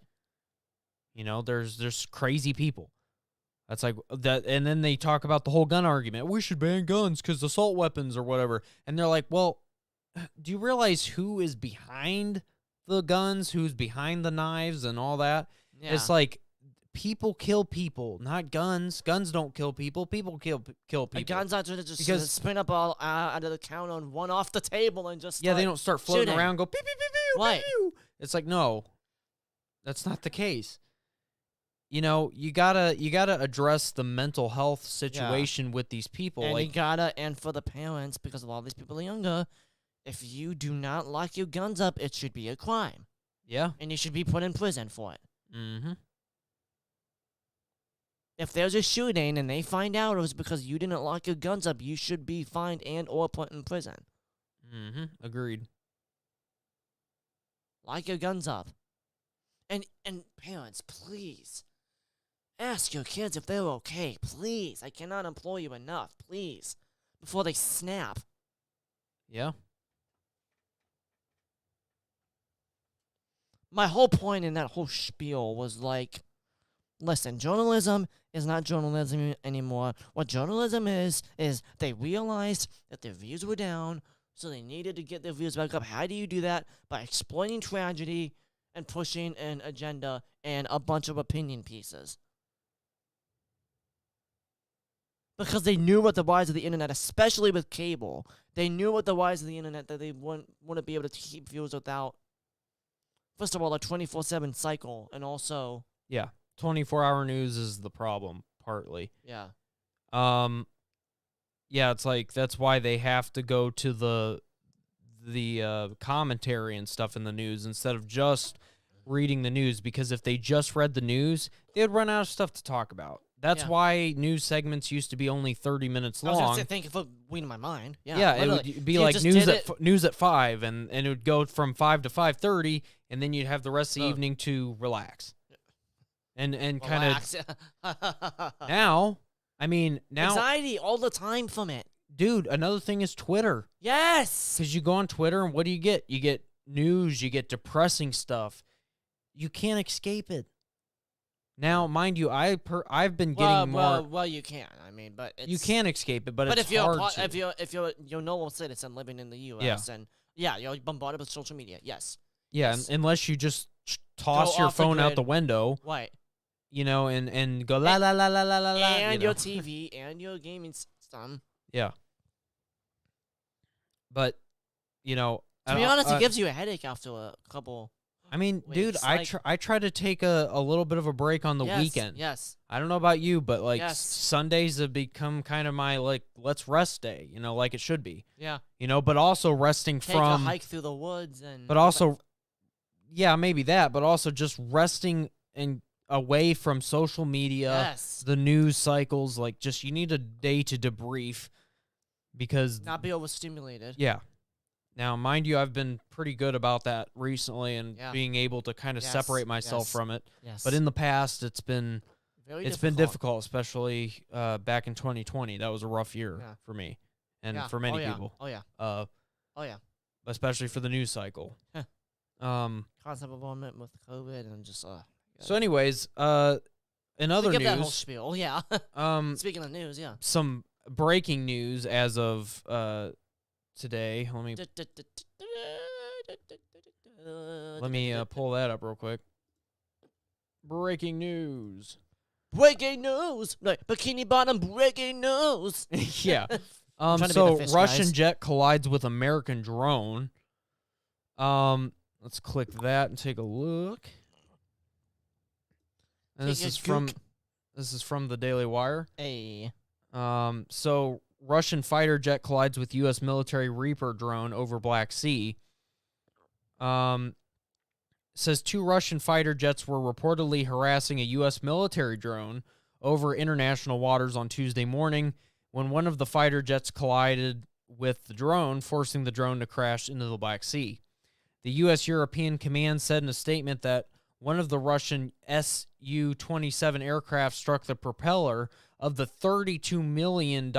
You know, there's crazy people. That's like that, and then they talk about the whole gun argument. We should ban guns because assault weapons or whatever. And they're like, well, do you realize who is behind the guns, who's behind the knives and all that? Yeah. It's like people kill people, not guns. Guns don't kill people. People kill people. A gun's not just Because- spin up all out of the counter and one off the table and just Yeah, they don't start floating shooting. around and go pew, pew, pew, pew, Right. pew. It's like, no, that's not the case. You know, you gotta address the mental health situation with these people. And like, and for the parents, because a lot of these people are younger, if you do not lock your guns up, it should be a crime. yeah. And you should be put in prison for it. Mm-hmm. If there's a shooting and they find out it was because you didn't lock your guns up, you should be fined and or put in prison. Mm-hmm. Agreed. Lock your guns up. And parents, please, ask your kids if they're okay. Please. I cannot implore you enough. Please. Before they snap. Yeah. My whole point in that whole spiel was like, listen, journalism is not journalism anymore. What journalism is they realized that their views were down, so they needed to get their views back up. How do you do that? By exploiting tragedy and pushing an agenda and a bunch of opinion pieces. Because they knew what the rise of the internet, especially with cable, they knew what the rise of the internet that they wouldn't be able to keep viewers without, first of all, a 24/7 cycle, and also... Yeah. 24-hour news is the problem, partly. Yeah. Yeah, it's like that's why they have to go to the commentary and stuff in the news instead of just reading the news, because if they just read the news, they'd run out of stuff to talk about. That's why news segments used to be only 30 minutes long. I was going to say, thank you for reading my mind. Yeah, yeah, it literally. would be You like just news did at it- news at 5, and it would go from 5 to 5:30, and then you'd have the rest of the Oh. evening to relax. And kind Relax. of now, I mean, now, Anxiety all the time from it. dude, another thing is Twitter. Yes. Because you go on Twitter, and what do you get? You get news, you get depressing stuff. You can't escape it. Now, mind you, I've been getting more. Well, you can. I mean, but it's, You can escape it, but But it's if you're hard to. if you're a normal citizen living in the U.S. and you're bombarded with social media. Yes. Yeah, Yes. unless you just toss Go your off the phone out grid. the window, Right. you know, and go la la la la la la la. And you your know. TV and your gaming system. Yeah. But, you know, To be honest, it gives you a headache after a couple. I mean, weeks. dude, I try to take a little bit of a break on the weekend. Yes. I don't know about you, but like Yes. Sundays have become kind of my like let's rest day, like it should be. Yeah. But also resting Take from a hike through the woods and. but also yeah, maybe that, but also just resting and away from social media, Yes. the news cycles, like just you need a day to debrief because Not be overstimulated. yeah. Now, mind you, I've been pretty good about that recently and Yeah. being able to kind of Yes, separate myself yes, from it. Yes. But in the past, it's been Very difficult, especially back in 2020. That was a rough year Yeah. for me and Yeah. for many Oh, yeah. people. Oh yeah. Uh, Oh yeah. especially for the news cycle. Huh. Constant involvement with COVID and just So, anyways, in other give that whole news, spiel. Yeah. Speaking of news, yeah. some breaking news as of today. Let me pull that up real quick. Breaking news. Breaking news! Like, bikini bottom breaking news! Yeah. trying to be So the fish, Russian guys. jet collides with American drone. Let's click that and take a look. And Take this is from the Daily Wire. Hey. So Russian fighter jet collides with U.S. military Reaper drone over Black Sea. Says 2 Russian fighter jets were reportedly harassing a U.S. military drone over international waters on Tuesday morning when one of the fighter jets collided with the drone, forcing the drone to crash into the Black Sea. The U.S. European Command said in a statement that one of the Russian Su-27 aircraft struck the propeller of the $32 million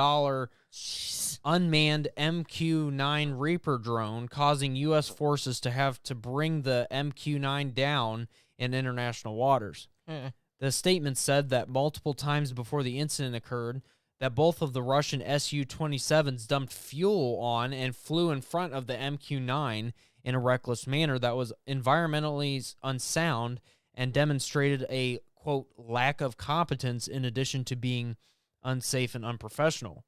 unmanned MQ-9 Reaper drone, causing U.S. forces to have to bring the MQ-9 down in international waters. The statement said that multiple times before the incident occurred, that both of the Russian Su-27s dumped fuel on and flew in front of the MQ-9 in a reckless manner that was environmentally unsound and demonstrated a, quote, lack of competence in addition to being unsafe and unprofessional.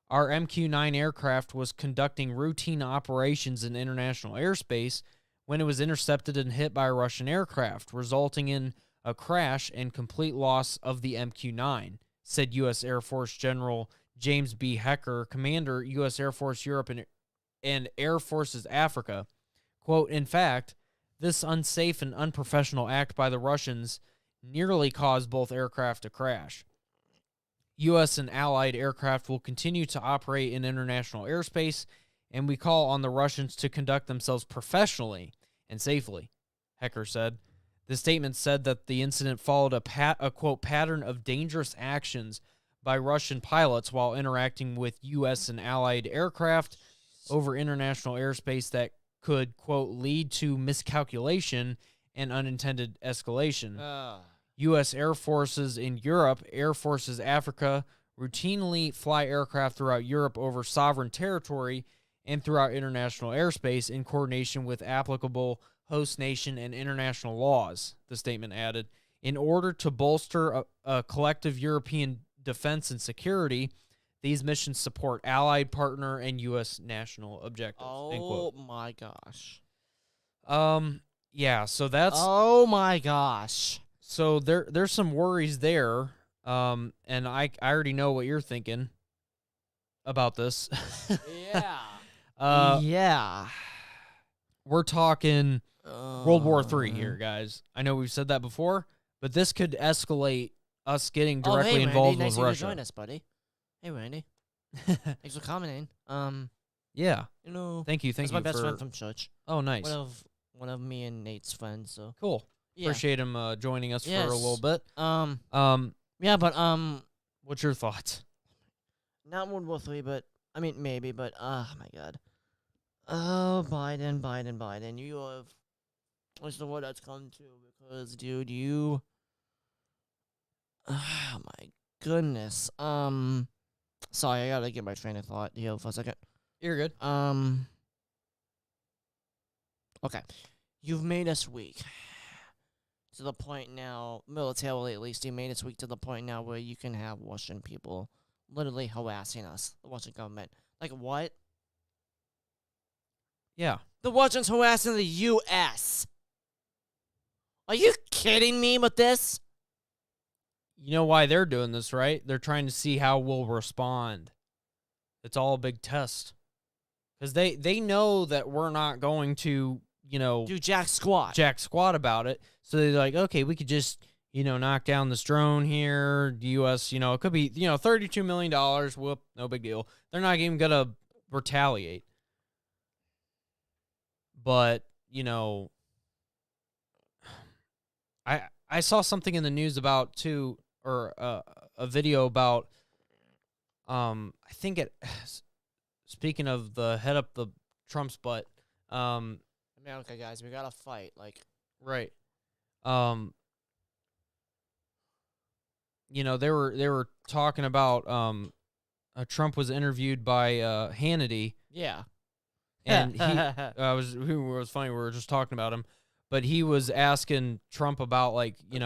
Our MQ-9 aircraft was conducting routine operations in international airspace when it was intercepted and hit by a Russian aircraft, resulting in a crash and complete loss of the MQ-9, said U.S. Air Force General James B. Hecker, Commander, U.S. Air Force Europe and Air Forces Africa. Quote, in fact, this unsafe and unprofessional act by the Russians nearly caused both aircraft to crash. U.S. and allied aircraft will continue to operate in international airspace, and we call on the Russians to conduct themselves professionally and safely, Hecker said. The statement said that the incident followed a quote, pattern of dangerous actions by Russian pilots while interacting with U.S. and allied aircraft over international airspace that could, quote, lead to miscalculation and unintended escalation. U.S. Air Forces in Europe, Air Forces Africa, routinely fly aircraft throughout Europe over sovereign territory and throughout international airspace in coordination with applicable host nation and international laws, the statement added. In order to bolster a collective European defense and security, these missions support allied, partner, and U.S. national objectives. End quote. My gosh. Yeah, so that's... Oh, my gosh. So there's some worries there, and I already know what you're thinking about this. Yeah. Yeah. We're talking World War III here, guys. I know we've said that before, but this could escalate us getting directly involved Randy, with nice Russia. to join us, buddy. Hey, Randy. Thanks for commenting. Yeah. You know, Thank you that's for... my best friend from church. Oh, nice. One of me and Nate's friends. So cool. Yeah. Appreciate him joining us for a little bit. Yeah, but what's your thoughts? Not World War III, but I mean maybe, but oh my God. Oh, Biden. You have what's the word that's come to? Because dude, you oh my goodness. Sorry, I gotta get my train of thought here for a second. You're good. Okay. You've made us weak. To the point now, militarily at least, you made us weak to the point now where you can have Russian people literally harassing us, the Russian government. Like, what? Yeah. The Russians harassing the U.S. Are you kidding me with this? You know why they're doing this, right? They're trying to see how we'll respond. It's all a big test. Because they know that we're not going to, Do jack squat. jack squat about it. So they're like, okay, we could just, knock down this drone here. The U.S., it could be, $32 million. Whoop, no big deal. They're not even going to retaliate. But, I saw something in the news about, too, or a video about, I think speaking of the head up the Trump's butt, America, guys, we gotta fight. right. They were talking about Trump was interviewed by Hannity, Yeah. and he was funny. We were just talking about him, but he was asking Trump about like it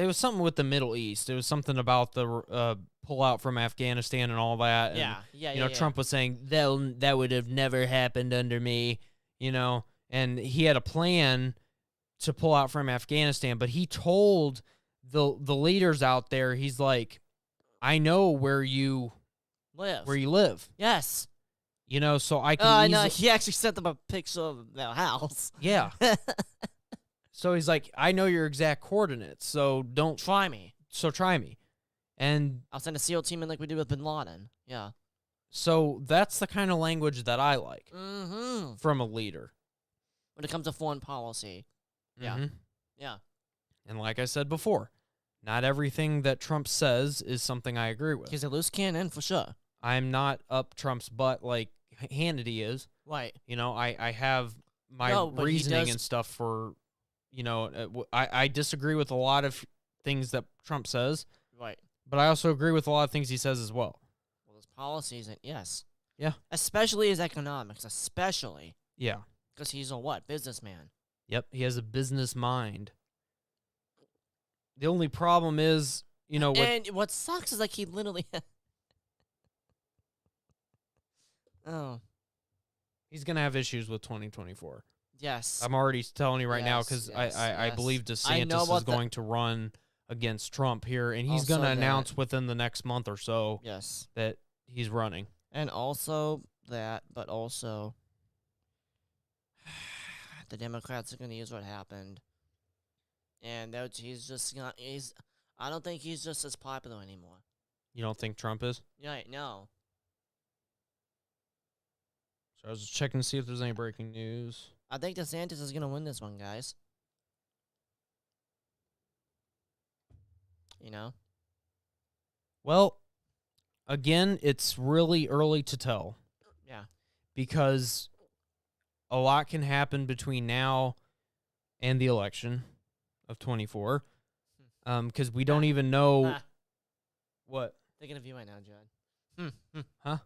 was something with the Middle East. It was something about the pullout from Afghanistan and all that. And, Yeah. Trump was saying that would have never happened under me, and he had a plan to pull out from Afghanistan, but he told the leaders out there, he's like, I know where you live. Yes. So I can I know. He actually sent them a picture of their house. Yeah. So he's like, I know your exact coordinates, so don't Try me. So try me. And I'll send a SEAL team in like we did with Bin Laden. Yeah. so that's the kind of language that I like Mm-hmm. from a leader. When it comes to foreign policy. Yeah. Mhm. Yeah. And like I said before, not everything that Trump says is something I agree with. He's a loose cannon for sure. I'm not up Trump's butt like Hannity is. Right. I have my No, but he reasoning does- and stuff for, I disagree with a lot of things that Trump says, Right. but I also agree with a lot of things he says as well. Well, his policies, yes. Yeah. Especially his economics, especially. Yeah. Because he's a what? Businessman. Yep. He has a business mind. The only problem is, with, And what sucks is like he literally... Oh. he's going to have issues with 2024. Yes. I'm already telling you right now Yes, because yes, I yes. believe I know DeSantis is about going to run against Trump here, and he's Also going to that- announce within the next month or so Yes. that he's running. And also that, but also the Democrats are going to use what happened. And he's just not, I don't think he's just as popular anymore. You don't think Trump is? Right, no. So I was just checking to see if there's any breaking news. I think DeSantis is going to win this one, guys. Well, again, it's really early to tell Yeah. because a lot can happen between now and the election of 24. Because we don't even know Ah, what. thinking of you right now, Judd. Huh?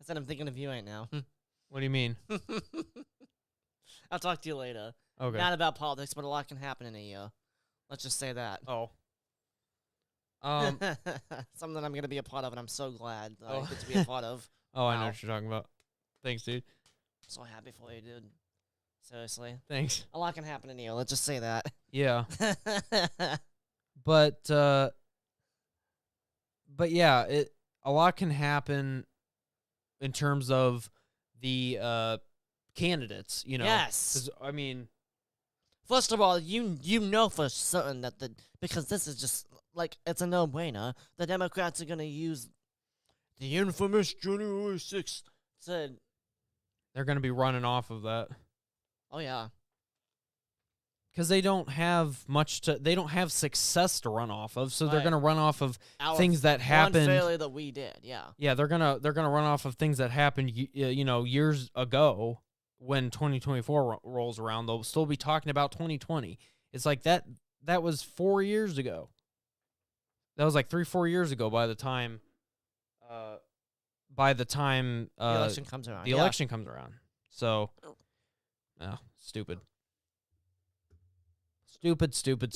I said I'm thinking of you right now. What do you mean? I'll talk to you later. Okay. Not about politics, but a lot can happen in a year. Let's just say that. Oh. Something I'm going to be a part of, and I'm so glad that Oh. I get to be a part of. Oh, I know Wow. what you're talking about. Thanks, dude. So happy for you, dude. Seriously. Thanks. A lot can happen in a year. Let's just say that. Yeah. But yeah, a lot can happen in terms of the candidates, Yes. 'Cause, I mean, First of all, you know for certain that because this is just like it's a no-brainer. The Democrats are gonna use the infamous January 6th. Said, they're going to be running off of that oh yeah, because they don't have they don't have success to run off of, so they're Right. going to run off of our things that one happened. failure that we did. Yeah. Yeah, they're gonna run off of things that happened, years ago. When 2024 rolls around, they'll still be talking about 2020. It's like that was 4 years ago. That was like 3-4 years ago by the time The the election comes around. election comes around. So, no, stupid. Stupid. Stupid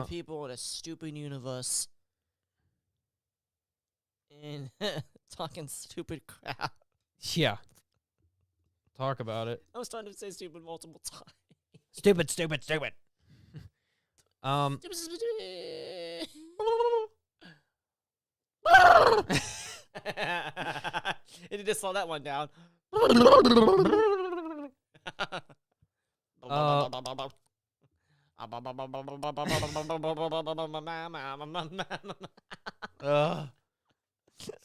people in a stupid universe. And talking stupid crap. Yeah. talk about it. I was trying to say stupid multiple times. Stupid, stupid, stupid. You just slow that one down.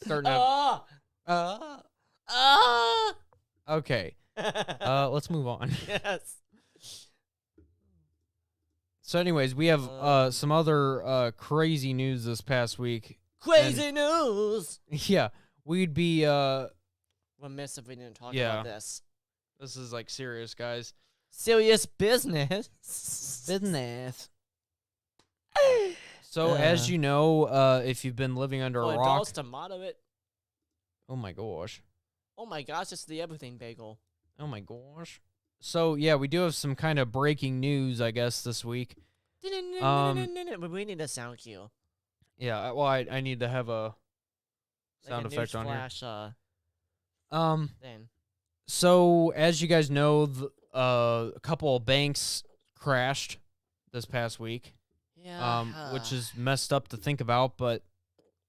Starting to okay. Let's move on. Yes. So anyways, we have some other crazy news this past week. Crazy news. Yeah, we'd be Remiss if we didn't talk Yeah. about this. this is like serious, guys. Serious business. Business. So as you know, if you've been living under a rock, Adults to moderate. oh my gosh. Oh my gosh, it's the everything bagel. Oh my gosh. So yeah, we do have some kind of breaking news, I guess, this week. We need a sound cue. Yeah, well, I need to have a sound Like a effect on here. newsflash, thing. So as you guys know, a couple of banks crashed this past week. Yeah. Which is messed up to think about, but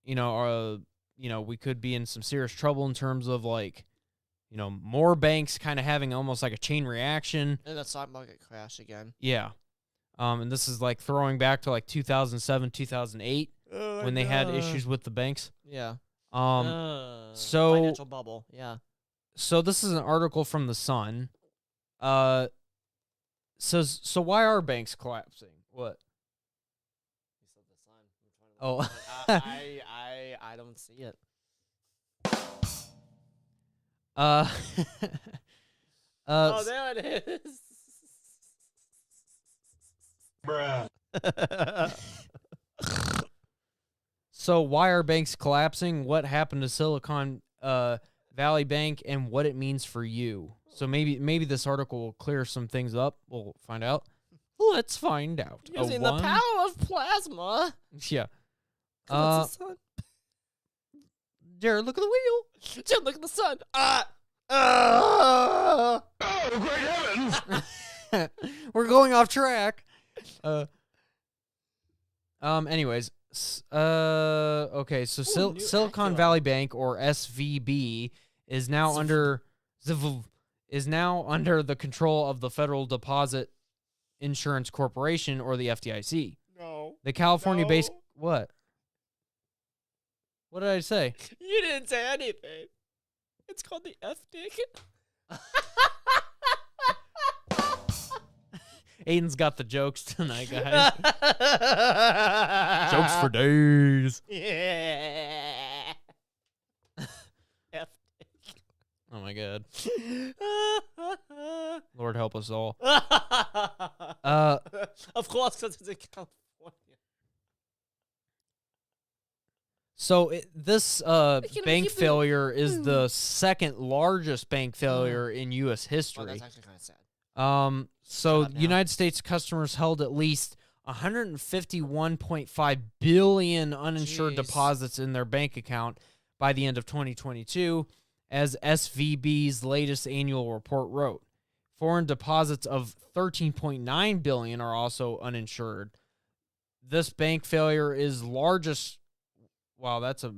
you know, we could be in some serious trouble in terms of like, more banks kind of having almost like a chain reaction. And the stock market crash again. Yeah. And this is like throwing back to like 2007, 2008 when they had issues with the banks. Yeah. So Financial bubble. Yeah. So this is an article from the Sun. Says, so why are banks collapsing? What? Oh. I don't see it. Oh, there it is. So why are banks collapsing? What happened to Silicon Valley Bank and what it means for you? So maybe this article will clear some things up. We'll find out. Let's find out. Using the power of plasma. Yeah. Look at the sun. Jared, look at the wheel. Jared, look at the sun. Oh, great heavens! We're going off track. Anyways, okay. So Ooh, Silicon Acura. Valley Bank, or SVB, is now under the control of the Federal Deposit Insurance Corporation, or the FDIC. No. The California-based No. what? What did I say? You didn't say anything. It's called the F-Dick. Aiden's got the jokes tonight, guys. Jokes for days. Yeah. F-Dick. Oh my god. Lord help us all. Of course, because it's in California. So this keep bank it- failure is the second largest bank failure in U.S. Oh, history. that's actually kind of sad. So Shut up now. United States customers held at least 151.5 billion uninsured Jeez. deposits in their bank account by the end of 2022, as SVB's latest annual report wrote. Foreign deposits of 13.9 billion are also uninsured. This bank failure is largest. Wow, that's a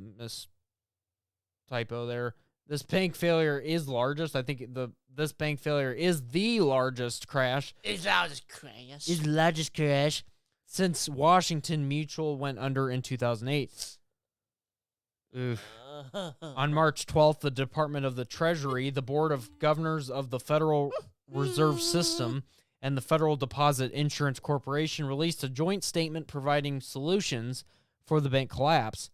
typo there. This bank failure is largest. I think this bank failure is the largest crash. It's largest crash. Is the largest crash since Washington Mutual went under in 2008. Oof. On March 12th, the Department of the Treasury, the Board of Governors of the Federal Reserve System, and the Federal Deposit Insurance Corporation released a joint statement providing solutions for the bank collapse.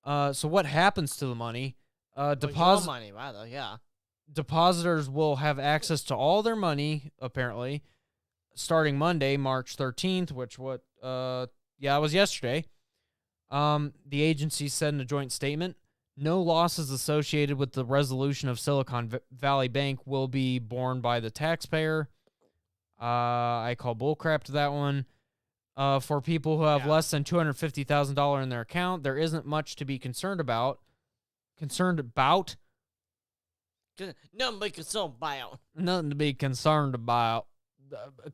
So what happens to the money? Your money, rather, yeah. Depositors will have access to all their money, apparently, starting Monday, March 13th, which it was yesterday. The agency said in a joint statement, no losses associated with the resolution of Silicon Valley Bank will be borne by the taxpayer. I call bullcrap to that one. For people who have less than $250,000 in their account, there isn't much to be concerned about. No, make it so buyout. Nothing to be concerned about.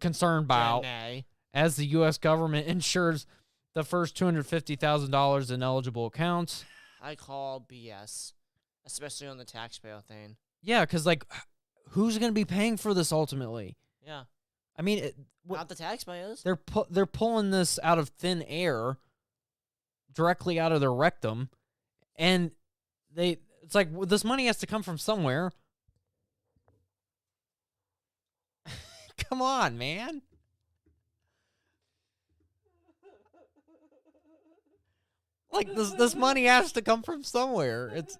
Jenny. As the U.S. government insures the first $250,000 in eligible accounts. I call BS, especially on the taxpayer thing. Yeah, because, like, who's going to be paying for this ultimately? Yeah. I mean, Not the taxpayers. they're pulling this out of thin air, directly out of their rectum, and it's like, well, this money has to come from somewhere. Come on, man. Like, this money has to come from somewhere. It's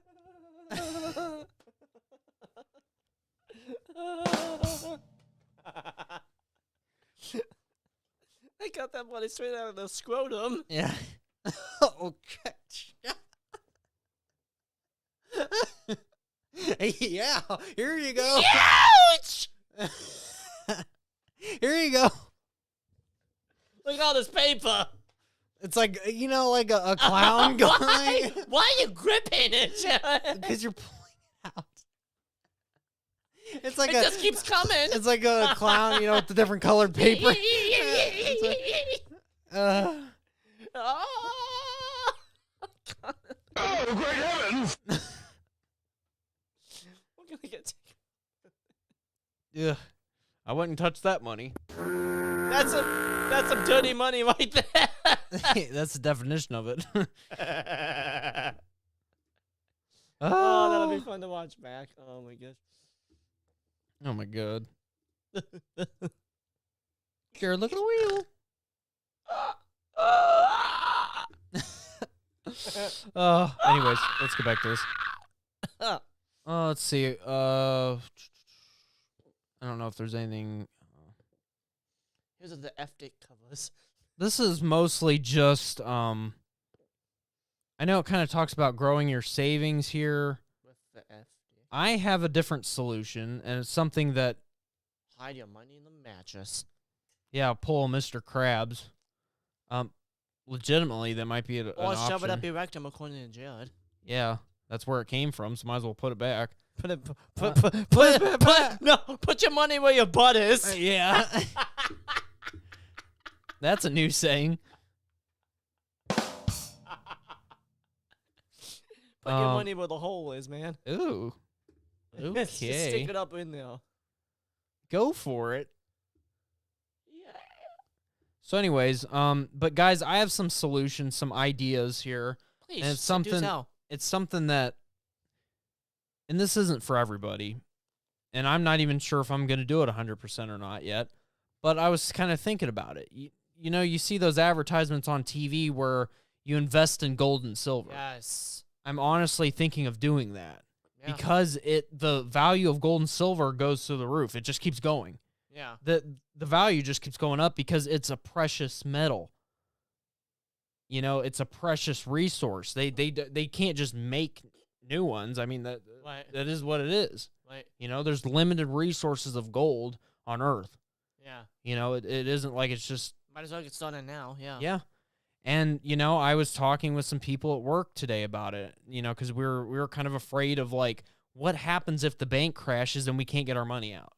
They got that money straight out of the scrotum. yeah. Okay. Yeah. Here you go. Ouch! Here you go. Look at all this paper. It's like, you know, like a clown guy. Why are you gripping it? Because you're pulling it out. It's like It just keeps coming. It's like a clown, you know, with the different colored paper. Oh, Oh, great heavens! we're gonna get Yeah. I wouldn't touch that money. that's some dirty money right there. That's the definition of it. Oh, that'll be fun to watch back. Oh my gosh. Oh my god. Jared, look at the wheel. Anyways, let's get back to this. Let's see. I don't know if there's anything. Here's what the FDIC covers. This is mostly just I know it kind of talks about growing your savings here. With the FDIC. I have a different solution, and it's something that, Hide your money in the mattress. yeah, pull Mr. Krabs. Legitimately, that might be an Or shove option. it up your rectum, according to Jared. Yeah, that's where it came from, so might as well put it back. Put your money where your butt is. Yeah. That's a new saying. Put your money where the hole is, man. Ooh. Just stick Okay. it up in there. Go for it. Yeah. So anyways, but guys, I have some solutions, some ideas here. Please, And it's do something tell. it's something that, and this isn't for everybody, and I'm not even sure if I'm going to do it 100% or not yet, but I was kind of thinking about it. You know, you see those advertisements on TV where you invest in gold and silver. Yes. I'm honestly thinking of doing that Yeah. because the value of gold and silver goes through the roof. It just keeps going. Yeah. The value just keeps going up because it's a precious metal. You know, it's a precious resource. They can't just make new ones. I mean, that is what it is. Right. You know, there's limited resources of gold on Earth. Yeah. You know, it isn't like it's just, Might as well get started now. Yeah. yeah. And, you know, I was talking with some people at work today about it, you know, because we were kind of afraid of, like, what happens if the bank crashes and we can't get our money out?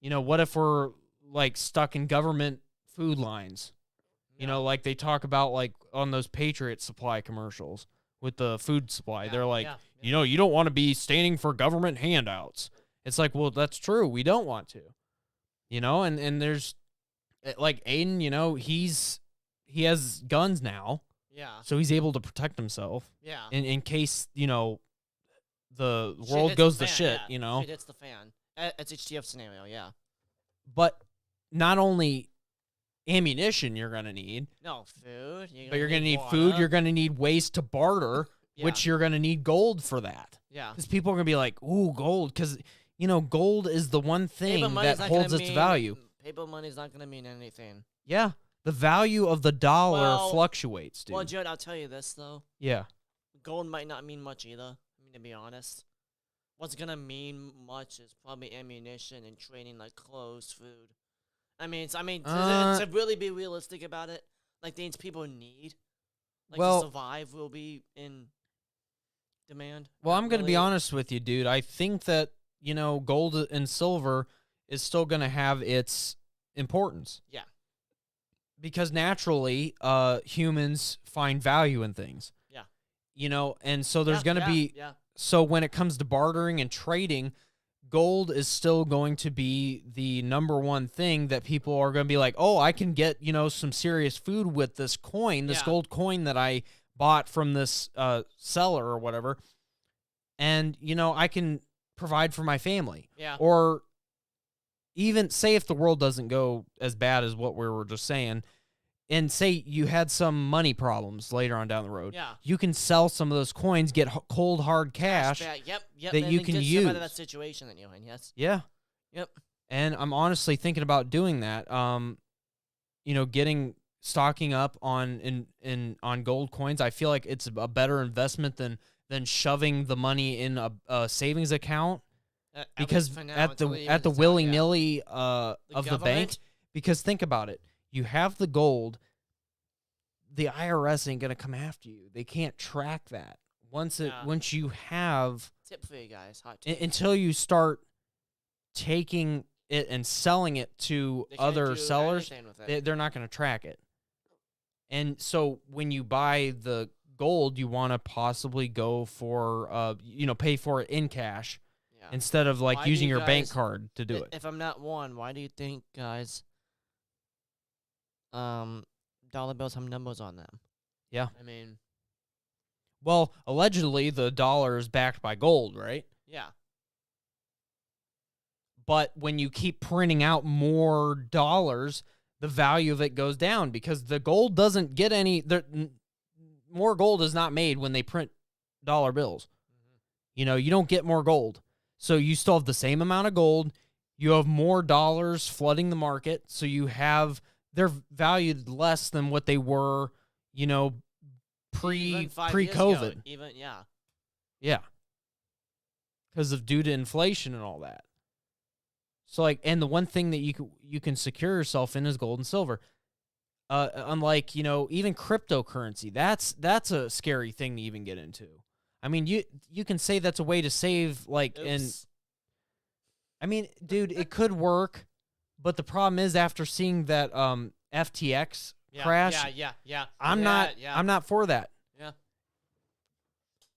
You know, what if we're, like, stuck in government food lines? You know, like they talk about, like, on those Patriot Supply commercials with the food supply. They're like, you know, you don't want to be standing for government handouts. It's like, well, that's true. We don't want to. You know, and there's, like, Aiden, you know, he has guns now. Yeah. So he's able to protect himself. Yeah. In case, you know, the Shit world hits goes the to fan, shit, yeah. you know. Shit hits the fan. It's HTF scenario, yeah. But not only ammunition you're going to need, No, food. but you're going to need food. You're going to need ways to barter, Yeah. which you're going to need gold for that. Yeah. Because people are going to be like, ooh, gold. Because, you know, gold is the one thing that holds its value. Paper money's not going to mean anything. Yeah. The value of the dollar Well- fluctuates, dude. Well, Jared, I'll tell you this, though. Yeah. Gold might not mean much either. I mean, to be honest. What's going to mean much is probably ammunition and trading, like clothes, food. To really be realistic about it, like things people need, like Well- to survive, will be in demand. Well, Not I'm going to be really- honest with you, dude. I think that, gold and silver is still going to have its importance. Yeah. Because naturally, humans find value in things. Yeah. And so there's going to be... Yeah. So when it comes to bartering and trading, gold is still going to be the number one thing that people are going to be like, oh, I can get, some serious food with this coin, this Yeah. gold coin that I bought from this seller or whatever. And, I can provide for my family. Yeah. Or even say if the world doesn't go as bad as what we were just saying, and say you had some money problems later on down the road, Yeah. you can sell some of those coins, get cold hard cash back. Yep. that and you then can get yourself out of use. that situation that you're in. Yes. Yeah. Yep. And I'm honestly thinking about doing that. Stocking up on gold coins. I feel like it's a better investment than shoving the money in a savings account, because at the willy-nilly of the bank. Because think about it. You have the gold, the IRS ain't gonna come after you. They can't track that. Once you have Tip for you guys, hot tip. until you start taking it and selling it to They can't other do sellers, anything with it. they're not gonna track it. And so when you buy the gold, you want to possibly go for pay for it in cash Yeah. instead of Why do using you your bank guys- card to do it. If I'm not one, why do you think, guys, dollar bills have numbers on them? Yeah. I mean, Well, allegedly the dollar is backed by gold, right? yeah. But when you keep printing out more dollars, the value of it goes down because the gold doesn't get any. More gold is not made when they print dollar bills. You don't get more gold. So you still have the same amount of gold. You have more dollars flooding the market. So they're valued less than what they were, Even 5 years ago, pre-COVID. Even, yeah. Yeah. Because of due to inflation and all that. So and the one thing that you can secure yourself in is gold and silver. Unlike, even cryptocurrency, that's a scary thing to even get into. I mean, you can say that's a way to save, Oops. I mean, dude, it could work, but the problem is after seeing that FTX crash, Yeah. I'm not for that. Yeah.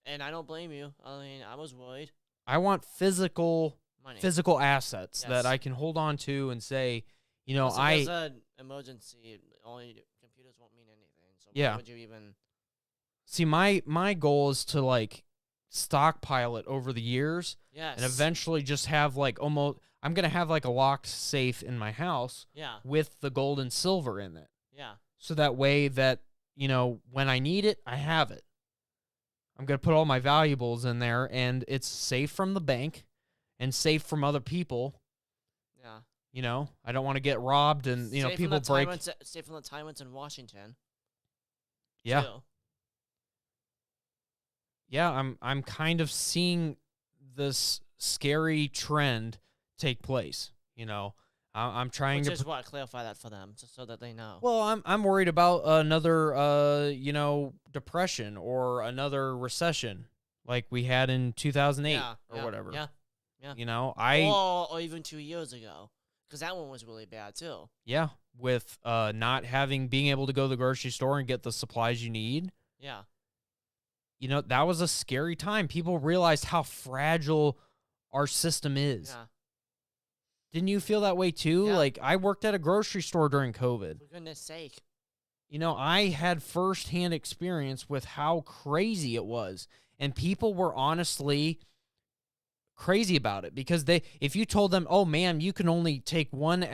And I don't blame you. I mean, I was worried. I want physical Money. assets Yes. that I can hold on to and say, If there's an emergency, only computers won't mean anything. So Yeah. why would you even? see my goal is to stockpile it over the years. Yes. And eventually just have I'm going to have a locked safe in my house Yeah. with the gold and silver in it. Yeah. So that way that, when I need it, I have it. I'm going to put all my valuables in there and it's safe from the bank and safe from other people. Yeah. I don't want to get robbed and, Safe people from the break. tyrants, safe from the tyrants in Washington. Yeah. too. Yeah, I'm kind of seeing this scary trend take place, I'm trying Which to is what? Clarify that for them, just so that they know. Well, I'm worried about another depression or another recession like we had in 2008 or whatever. Yeah. Or even 2 years ago, because that one was really bad too. Yeah, with not being able to go to the grocery store and get the supplies you need. Yeah. That was a scary time. People realized how fragile our system is. Yeah. Didn't you feel that way too? Yeah. I worked at a grocery store during COVID. For goodness sake. I had firsthand experience with how crazy it was. And people were honestly crazy about it because if you told them, oh man, you can only take one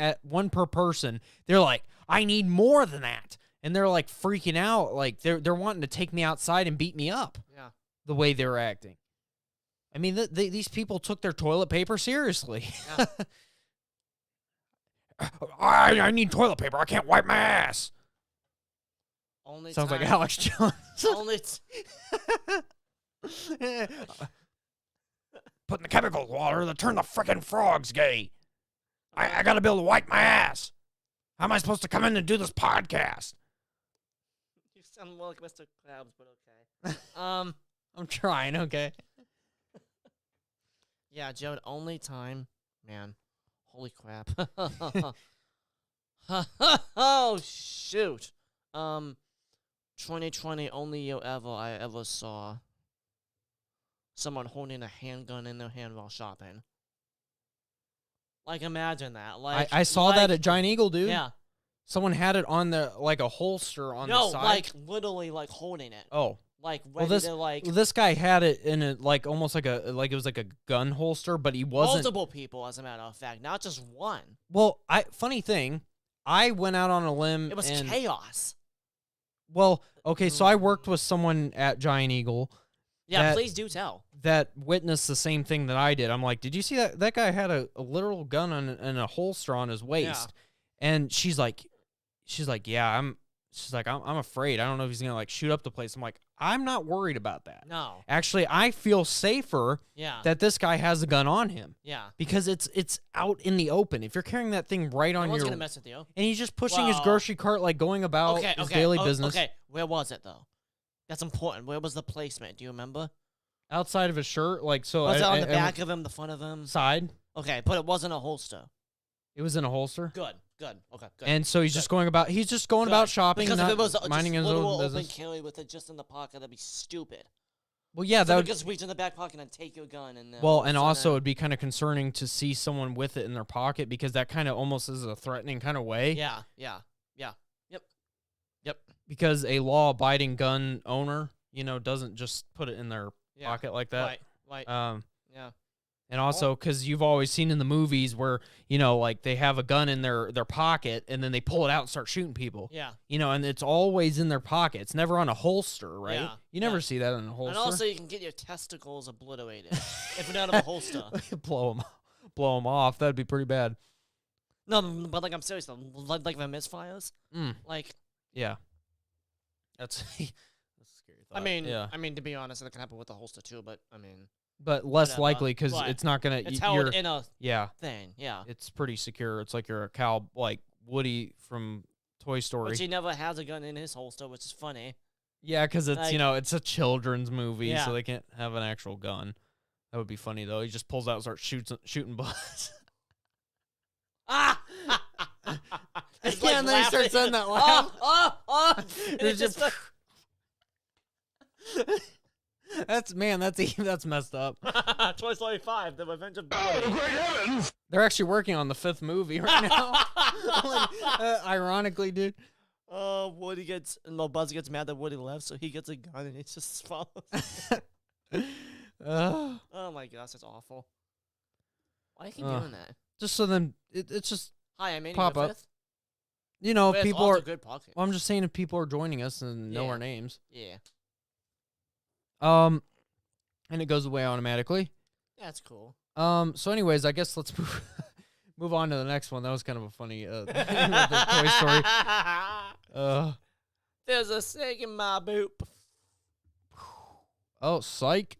per person, they're like, I need more than that. And they're freaking out. They're wanting to take me outside and beat me up. Yeah. The way they were acting. I mean, these people took their toilet paper seriously. Yeah. I need toilet paper. I can't wipe my ass. Only Sounds like time- Alex Jones. Only. Putting the chemicals in water to turn the frickin' frogs gay. I gotta be able to wipe my ass. How am I supposed to come in and do this podcast? You sound more like Mr. Krabs, but okay. I'm trying, okay? Yeah, Joe, only time, man. Holy crap. Oh, shoot. 2020, only year I ever saw someone holding a handgun in their hand while shopping. Like, imagine that. Like I saw that at Giant Eagle, dude. Yeah. Someone had it on the, like, a holster on the No, side. like, literally, like, holding it. Oh. Like, Well, ready to, like... this guy had it in a, like, almost like a, like, it was like a gun holster, but he wasn't... Multiple people, as a matter of fact, not just one. Well, funny thing, I went out on a limb. It was and, chaos. Well, okay, so I worked with someone at Giant Eagle. Yeah, please do tell. That witnessed the same thing that I did. I'm like, did you see that? That guy had a literal gun and a holster on his waist. Yeah. And she's like, yeah, I'm afraid. I don't know if he's gonna like shoot up the place. I'm like, I'm not worried about that. No. Actually, I feel safer that this guy has a gun on him. Yeah. Because it's out in the open. If you're carrying that thing right on No one's your... gonna mess with you. And he's just pushing his grocery cart, like going about his daily business. Okay, where was it, though? That's important. Where was the placement? Do you remember? Outside of his shirt, like so. Was it on the back of him, the front of him? Side. Okay, but it wasn't a holster. It was in a holster. Good. Okay, good. And so he's just going about. He's just going about shopping, because not if it was minding his own business. Open carry with it just in the pocket, that'd be stupid. Well, yeah, that would just reach in the back pocket and take your gun. And well, and also it'd be kind of concerning to see someone with it in their pocket because that kind of almost is a threatening kind of way. Yeah. Yep. Because a law-abiding gun owner, doesn't just put it in their pocket like that. Right. Yeah. And also, because you've always seen in the movies where, like they have a gun in their pocket and then they pull it out and start shooting people. Yeah. And it's always in their pocket. It's never on a holster, right? Yeah. You never see that in a holster. And also, you can get your testicles obliterated if you're out of a holster. blow them off. That'd be pretty bad. No, but like I'm serious though. Like the misfires. Like. Yeah. That's a scary thought. I mean, to be honest, it can happen with the holster too. But I mean. But less likely because it's not gonna. It's held in a thing. Yeah. It's pretty secure. It's like you're a cow, like Woody from Toy Story. But he never has a gun in his holster, which is funny. Yeah, because it's it's a children's movie, so Yeah. they can't have an actual gun. That would be funny though. He just pulls out and starts shooting butts. It's yeah, and then he starts saying that laugh. It's just. That's messed up. Toy Story 5, The Revenge of Buttigieg. They're actually working on the 5th movie right now. Ironically, dude. Buzz gets mad that Woody left, so he gets a gun and it just follows. Oh my gosh, that's awful. Why do you keep doing that? Just so then it's just Hi, I'm pop up. 5th. If people are. Good pocket. Well, I'm just saying if people are joining us and know Yeah. our names. Yeah. And it goes away automatically. That's cool. So anyways, I guess let's move on to the next one. That was kind of a funny thing about the Toy Story. There's a snake in my boot. Oh, psych.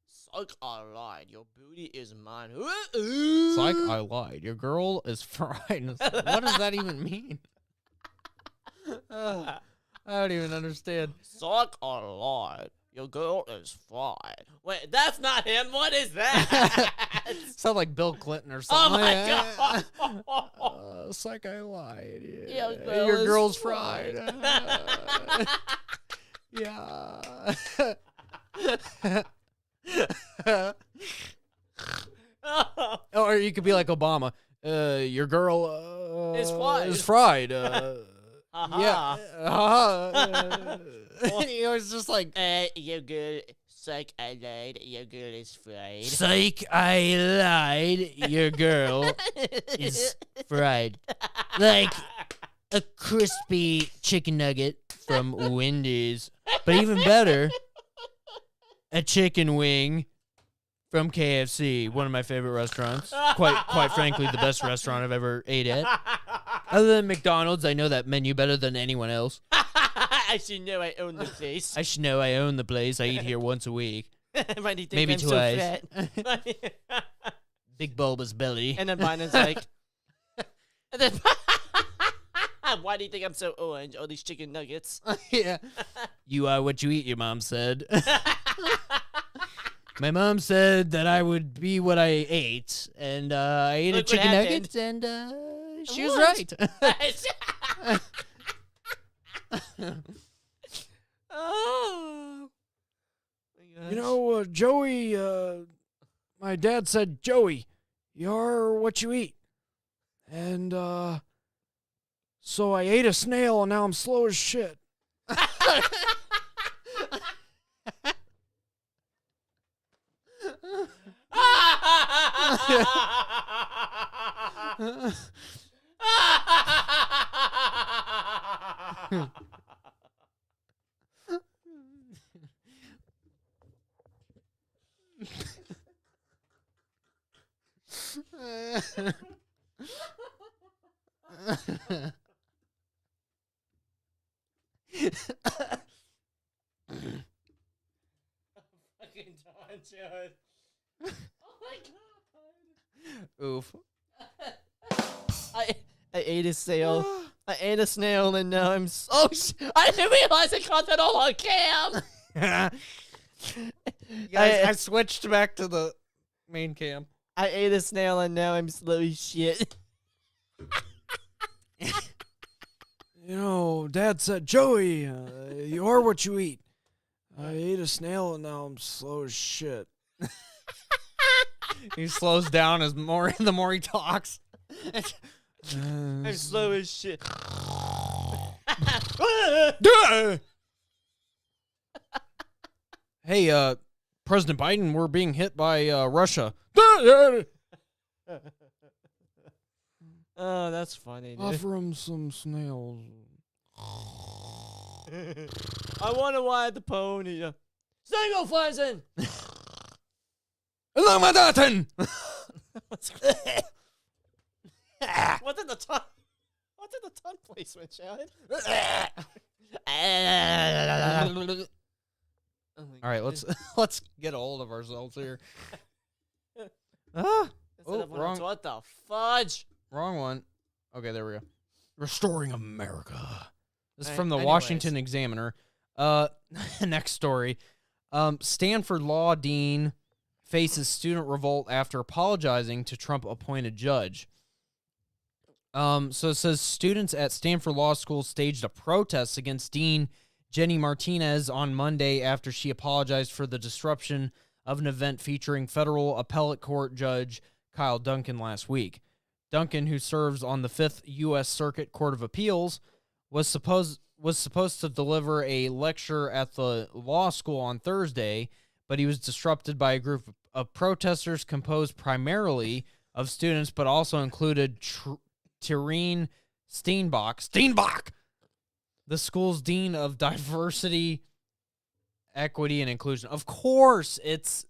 Psych, I lied. Your booty is mine. Psych, I lied. Your girl is fried. What does that even mean? I don't even understand. Psych, I lied. Your girl is fried. Wait, that's not him. What is that? Sounds like Bill Clinton or Oh something. my god. Psych, I lied. Your Your girl's fried. Yeah. Or you could be like Obama. Your girl Is fried. Is fried. Ha-ha. It's just like Your girl, psych, I lied. Your girl is fried. psych. I lied. Your girl is fried, like a crispy chicken nugget from Wendy's, but even better, a chicken wing from KFC, one of my favorite restaurants. Quite frankly, the best restaurant I've ever ate at. Other than McDonald's, I know that menu better than anyone else. I should know I own the place. I should know I own the place. I eat here once a week. Why do you think Maybe I'm twice. so fat? Big bulbous belly. And then mine is like... and then Why do you think I'm so orange? All these chicken nuggets. Yeah. You are what you eat, your mom said. My mom said that I would be what I ate, and I ate Look a chicken what nugget, and she was What? right. Oh. You know, Joey, my dad said, Joey, you're what you eat. And, so I ate a snail and now I'm slow as shit. Fucking Don Jones. Oh my god. Oof. I ate a snail. I ate a snail and now I'm so I didn't realize I caught that all on cam. Guys, I switched back to the main cam. I ate a snail and now I'm slow as shit. You know, Dad said, Joey, you're what you eat. I ate a snail and now I'm slow as shit. He slows down the more he talks. I'm slow as shit. Hey, President Biden, we're being hit by Russia. Oh, that's funny, dude. Offer him some snails. I want to ride the pony. Snaggle flies in. Along my Dalton! What's in the tongue? What's in the tongue placement, Chad? All right, let's get a hold of ourselves here. Wrong. What the fudge? Wrong one. Okay, there we go. Restoring America. This is All from the right, Washington anyways. Examiner. Next story. Stanford law dean faces student revolt after apologizing to Trump-appointed judge. So it says students at Stanford Law School staged a protest against Dean Jenny Martinez on Monday after she apologized for the disruption of an event featuring federal appellate court judge Kyle Duncan last week. Duncan, who serves on the 5th U.S. Circuit Court of Appeals, was supposed to deliver a lecture at the law school on Thursday, but he was disrupted by a group of protesters composed primarily of students, but also included Tyreen Steinbach, the school's dean of diversity, equity, and inclusion. Of course, it's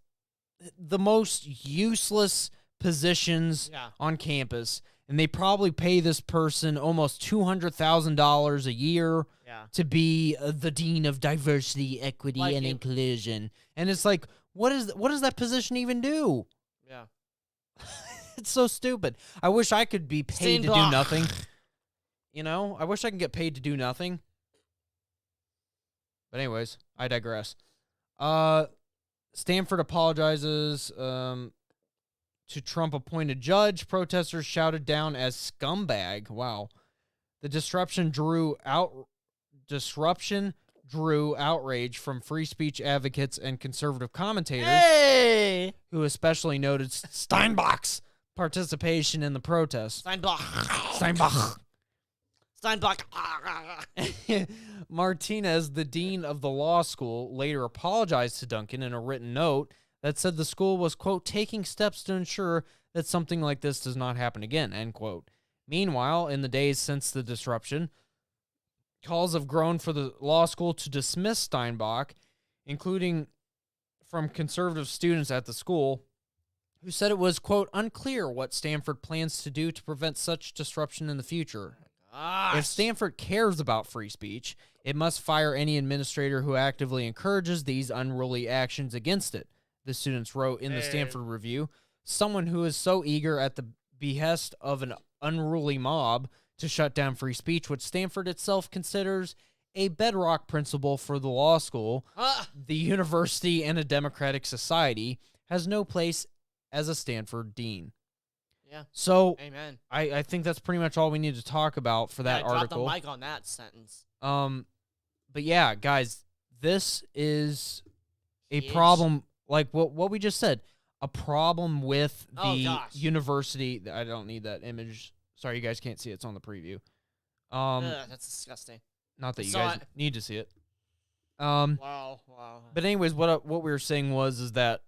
the most useless positions on campus, and they probably pay this person almost $200,000 a year to be the dean of diversity, equity, and inclusion. And it's like, what does that position even do? Yeah. It's so stupid. I wish I could be paid to do nothing. You know, I wish I could get paid to do nothing. But anyways, I digress. Stanford apologizes to Trump-appointed judge. Protesters shouted down as scumbag. Wow. The disruption drew outrage from free speech advocates and conservative commentators, who especially noted Steinbach's participation in the protest. Steinbach. Martinez, the dean of the law school, later apologized to Duncan in a written note that said the school was, quote, taking steps to ensure that something like this does not happen again, end quote. Meanwhile, in the days since the disruption, calls have grown for the law school to dismiss Steinbach, including from conservative students at the school, who said it was, quote, unclear what Stanford plans to do to prevent such disruption in the future. If Stanford cares about free speech, it must fire any administrator who actively encourages these unruly actions against it, the students wrote in the Stanford Review. Someone who is so eager at the behest of an unruly mob to shut down free speech, which Stanford itself considers a bedrock principle for the law school. The university and a democratic society has no place as a Stanford dean. Yeah. So Amen. I think that's pretty much all we need to talk about for that article. Drop the mic on that sentence. But yeah, guys, this is a Huge. problem, like what we just said, a problem with Oh, the gosh. university. I don't need that image. Sorry, you guys can't see it. It's on the preview. Ugh, that's disgusting. Not that you Saw guys it. need to see it. Wow. But anyways, what we were saying is that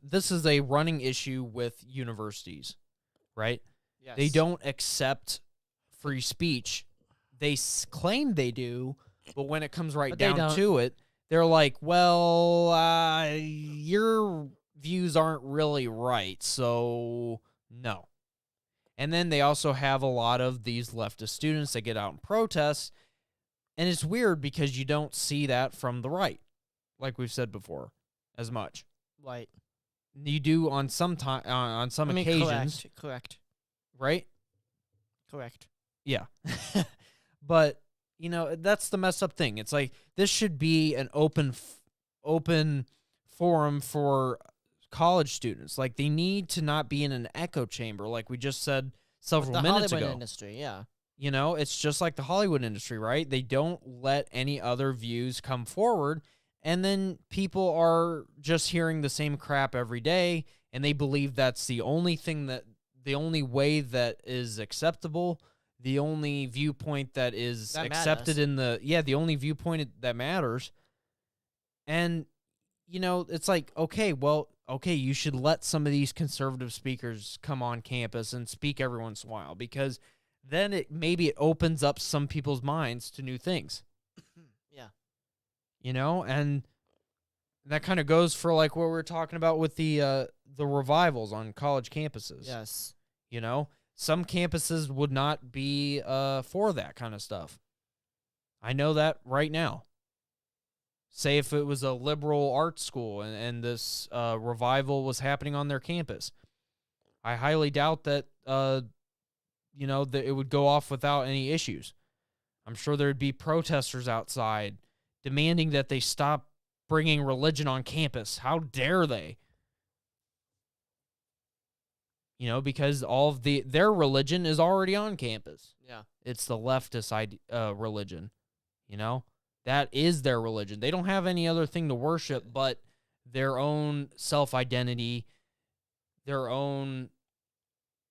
this is a running issue with universities, right? Yes. They don't accept free speech. They claim they do, but when it comes right But they down don't. to it, they're like, well, your views aren't really right, so no. And then they also have a lot of these leftist students that get out and protest, and it's weird because you don't see that from the right, like we've said before, as much. Right. You do on some occasions, Correct. right? Correct. Yeah. But, that's the messed up thing. It's like this should be an open forum for college students. Like they need to not be in an echo chamber like we just said several the minutes Hollywood ago. industry, yeah. It's just like the Hollywood industry, right? They don't let any other views come forward, and then people are just hearing the same crap every day, and they believe that's the only only way that is acceptable, the only viewpoint that is That accepted matters. the only viewpoint that matters. And, it's like, okay, you should let some of these conservative speakers come on campus and speak every once in a while, because then maybe it opens up some people's minds to new things. Yeah. And that kind of goes for like what we were talking about with the revivals on college campuses. Yes. Some campuses would not be for that kind of stuff. I know that right now. Say if it was a liberal arts school and this revival was happening on their campus, I highly doubt that that it would go off without any issues. I'm sure there'd be protesters outside demanding that they stop bringing religion on campus. How dare they? Because all of their religion is already on campus. Yeah. It's the leftist religion. That is their religion. They don't have any other thing to worship but their own self-identity, their own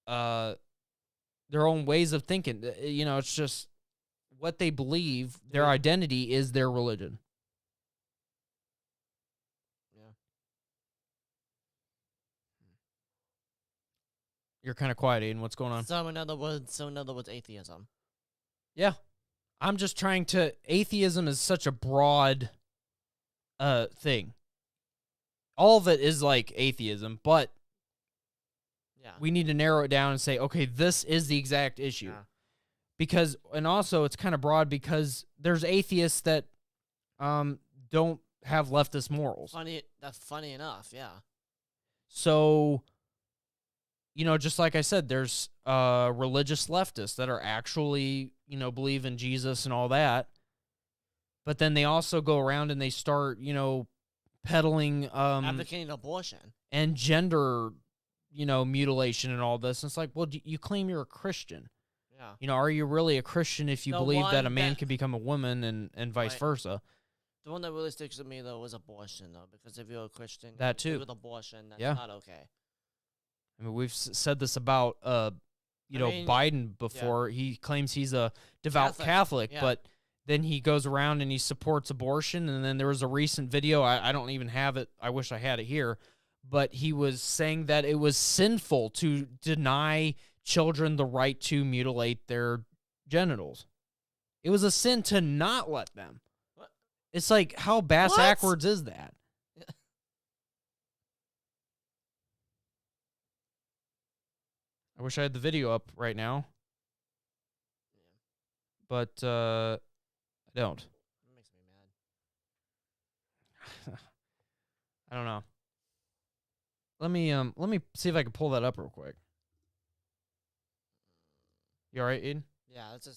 ways of thinking. It's just what they believe. Their identity is their religion. Yeah. You're kind of quiet, Aiden. What's going on? So in other words, atheism. Yeah. I'm just trying to... Atheism is such a broad thing. All of it is like atheism, but Yeah. we need to narrow it down and say, okay, this is the exact issue. Yeah. Because, and also it's kind of broad because there's atheists that don't have leftist morals. That's funny enough, yeah. So, just like I said, there's religious leftists that are actually, believe in Jesus and all that. But then they also go around and they start, peddling Advocating abortion. and gender, mutilation and all this. And it's like, well, you claim you're a Christian. Yeah. Are you really a Christian if you The believe that a one man that- can become a woman and vice Right. versa? The one that really sticks with me, though, was abortion, though, because if you're a Christian, That you agree too. with abortion, that's Yeah. not okay. I mean, we've said this about, mean, Biden before. He claims he's a devout Catholic, yeah. but then he goes around and he supports abortion. And then there was a recent video. I don't even have it. I wish I had it here. But he was saying that it was sinful to deny children the right to mutilate their genitals. It was a sin to not let them. What? It's like, how bass What? backwards is that? I wish I had the video up right now. But I don't. It makes me mad. I don't know. Let me see if I can pull that up real quick. You all right, Aiden? Yeah, it's dumb.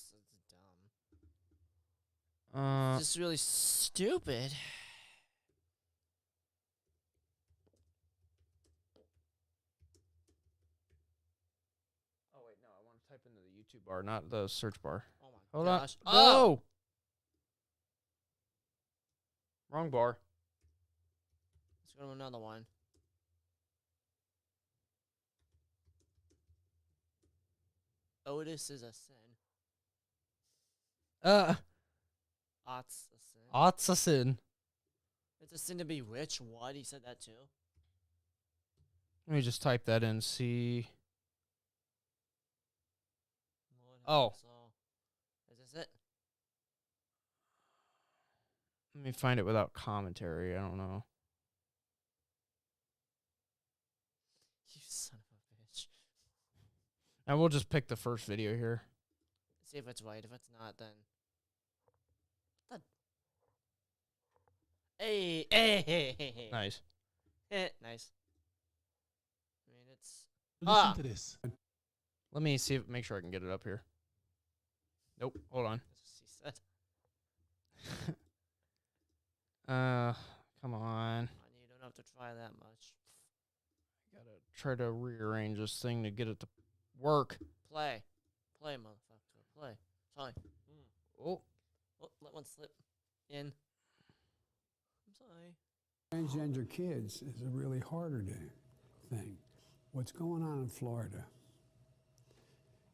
It's just really stupid. Oh wait, no, I want to type into the YouTube bar, not the search bar. Oh my Hold gosh. on. Oh! No. Wrong bar. Let's go to another one. Otis is a sin. Ott's a sin. Ott's a sin. It's a sin to be rich. What? He said that too. Let me just type that in. See. Lord Oh. help us all. Is this it? Let me find it without commentary. I don't know. You son of a bitch. And we'll just pick the first video here. See if it's right. If it's not, then. Hey, hey, hey, hey, hey. Nice. Nice. I mean, it's. Listen to this. Let me see if make sure I can get it up here. Nope. Hold on. That's what she said. Come on. You don't have to try that much. Gotta try to rearrange this thing to get it to work. Play. Play, motherfucker. Play. Sorry. Oh. Oh, let one slip in. I'm sorry. Transgender kids is a really harder thing. What's going on in Florida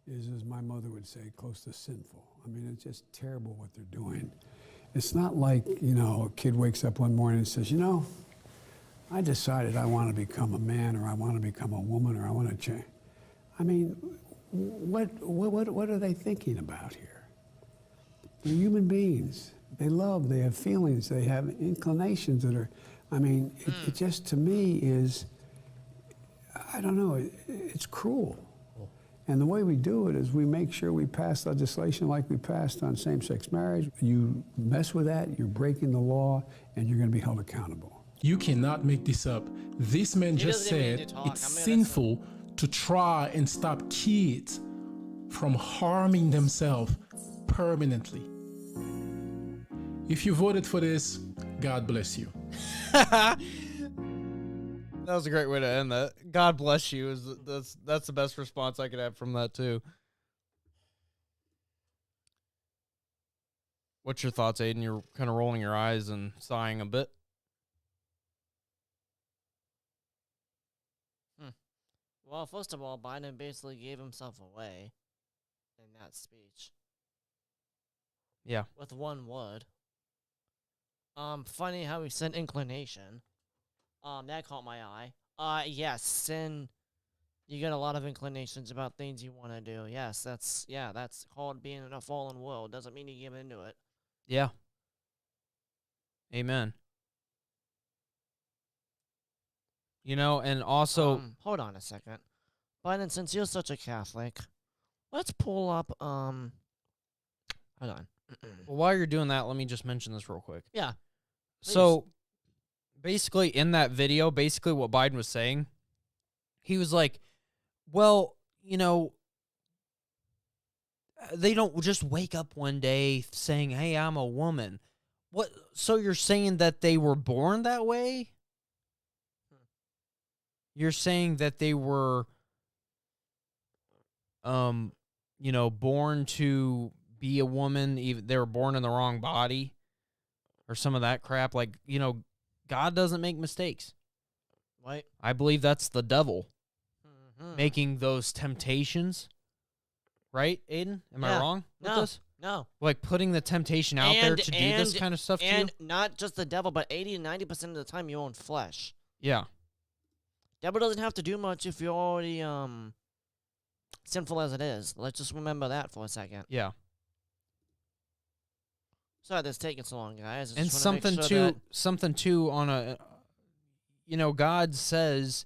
is, as my mother would say, close to sinful. I mean, it's just terrible what they're doing. It's not like, you know, a kid wakes up one morning and says, you know, I decided I want to become a man, or I want to become a woman, or I want to change. I mean, what are they thinking about here? They're human beings. They love, they have feelings, they have inclinations that are, I mean, it just to me is, I don't know, it's cruel. And the way we do it is we make sure we pass legislation like we passed on same-sex marriage. You mess with that, you're breaking the law, and you're going to be held accountable. You cannot make this up. This man just doesn't even need said to talk. it's I'm gonna sinful to try and stop kids from harming themselves permanently. If you voted for this, God bless you. That was a great way to end that. God bless you. That's the best response I could have from that too. What's your thoughts, Aiden? You're kind of rolling your eyes and sighing a bit. Well, first of all, Biden basically gave himself away in that speech. Yeah. With one word. Funny how he said inclination. That caught my eye. Yes, sin. You get a lot of inclinations about things you want to do. Yes, that's called being in a fallen world. Doesn't mean you give into it. Yeah. Amen. You know, and also... hold on a second. Biden, since you're such a Catholic, let's pull up, hold on. well, while you're doing that, let me just mention this real quick. Yeah. So, basically, in that video, basically what Biden was saying, he was like, well, you know, they don't just wake up one day saying, hey, I'm a woman. What? So you're saying that they were born that way? You're saying that they were, you know, born to be a woman, even they were born in the wrong body or some of that crap. Like, you know, God doesn't make mistakes. Right. I believe that's the devil making those temptations. Right, Aiden? Am I wrong with this? No. Like putting the temptation out there to do this kind of stuff to you? And not just the devil, but 80 to 90% of the time your own flesh. Yeah. Devil doesn't have to do much if you're already sinful as it is. Let's just remember that for a second. Yeah. Sorry that's taking so long, guys. And something too on a, you know, God says,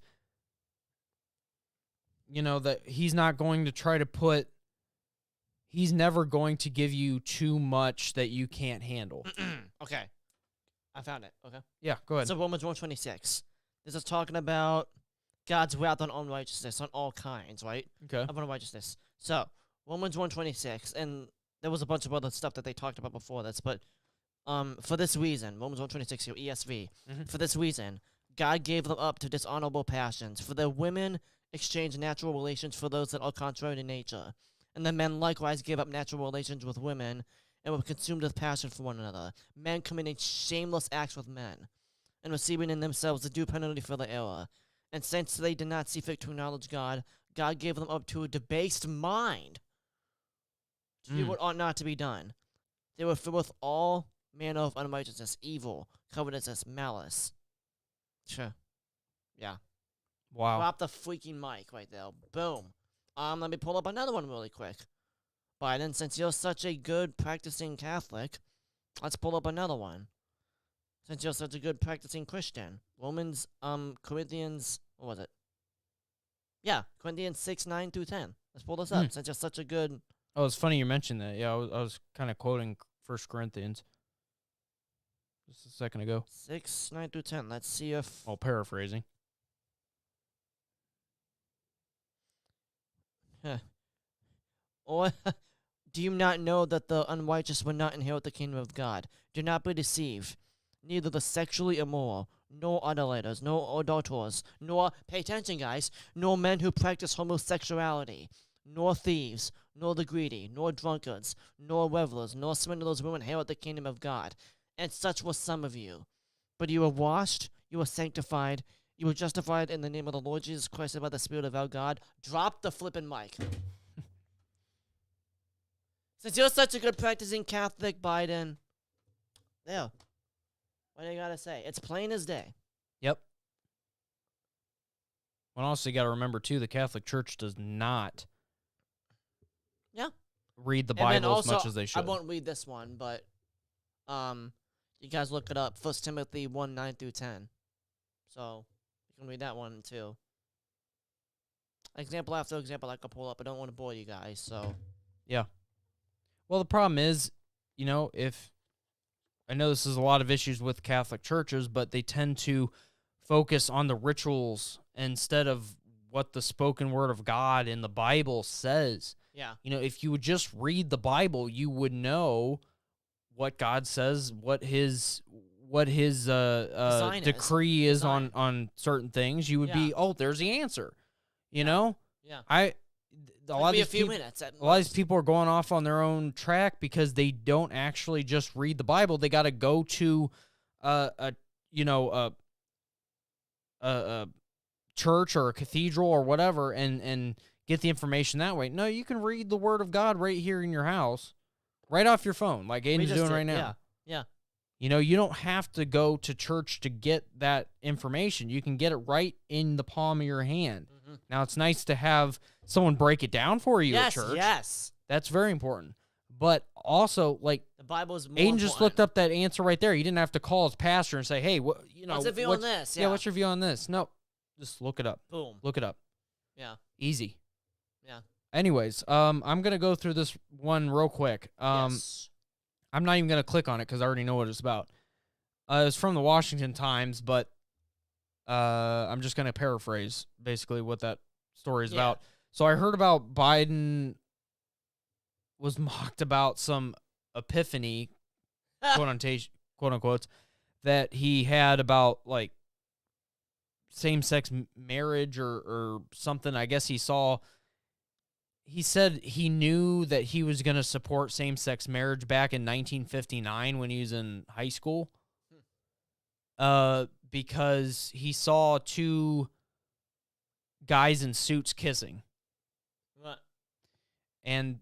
you know, that he's not going to try to put, he's never going to give you too much that you can't handle. Okay. I found it. Okay. Yeah, go ahead. So Romans 1:26. This is talking about God's wrath on unrighteousness, on all kinds, right? Okay. Of unrighteousness. So, Romans 1:26, and there was a bunch of other stuff that they talked about before this, but for this reason, Romans 1:26, your ESV, for this reason, God gave them up to dishonorable passions. For the women exchanged natural relations for those that are contrary to nature. And the men likewise gave up natural relations with women and were consumed with passion for one another, men committing shameless acts with men, and receiving in themselves the due penalty for their error. And since they did not see fit to acknowledge God, God gave them up to a debased mind to do what ought not to be done. They were filled with all manner of unrighteousness, evil, covetousness, malice. Sure. Yeah. Wow. Drop the freaking mic right there. Boom. Let me pull up another one really quick. Biden, since you're such a good practicing Catholic, let's pull up another one. Since you're such a good practicing Christian. Corinthians, what was it? Yeah, Corinthians 6:9-10. Let's pull this up, since you're such a good... Oh, it's funny you mentioned that. Yeah, I was kind of quoting 1 Corinthians just a second ago. 6:9-10. Let's see if... Oh, paraphrasing. Or do you not know that the unrighteous will not inherit the kingdom of God? Do not be deceived. Neither the sexually immoral, nor idolaters, nor adulterers, nor, pay attention guys, nor men who practice homosexuality, nor thieves, nor the greedy, nor drunkards, nor revelers, nor swindlers will inherit the kingdom of God. And such were some of you. But you were washed, you were sanctified, you were justified in the name of the Lord Jesus Christ and by the Spirit of our God. Drop the flippin' mic. Since you're such a good practicing Catholic, Biden, there. What do you gotta say? It's plain as day. Yep. Well, also, you got to remember, too, the Catholic Church does not read the Bible as much as they should. I won't read this one, but you guys look it up. 1 Timothy 1:9-10. So you can read that one, too. Example after example I could pull up. I don't want to bore you guys, so. Yeah. Well, the problem is, if I know this is a lot of issues with Catholic churches, but they tend to focus on the rituals instead of what the spoken word of God in the Bible says. Yeah. If you would just read the Bible, you would know what God says, what his decree is on certain things. You would be, there's the answer. Yeah. A lot of these people are going off on their own track because they don't actually just read the Bible. They got to go to a church or a cathedral or whatever and get the information that way. No, you can read the Word of God right here in your house, right off your phone, like Aiden's doing right now. Yeah. You don't have to go to church to get that information. You can get it right in the palm of your hand. Mm-hmm. Now, it's nice to have someone break it down for you at church. Yes. That's very important. But also, the Bible is more Aiden just looked up that answer right there. He didn't have to call his pastor and say, "Hey, what's your view on this?" Yeah, what's your view on this? No, just look it up. Boom. Look it up. Yeah. Easy. Yeah. Anyways, I'm gonna go through this one real quick. Yes. I'm not even gonna click on it because I already know what it's about. It's from the Washington Times, but I'm just gonna paraphrase basically what that story is about. So I heard about Biden was mocked about some epiphany, quote unquote, that he had about same-sex marriage or something. I guess he said he knew that he was going to support same-sex marriage back in 1959 when he was in high school, because he saw two guys in suits kissing. What? And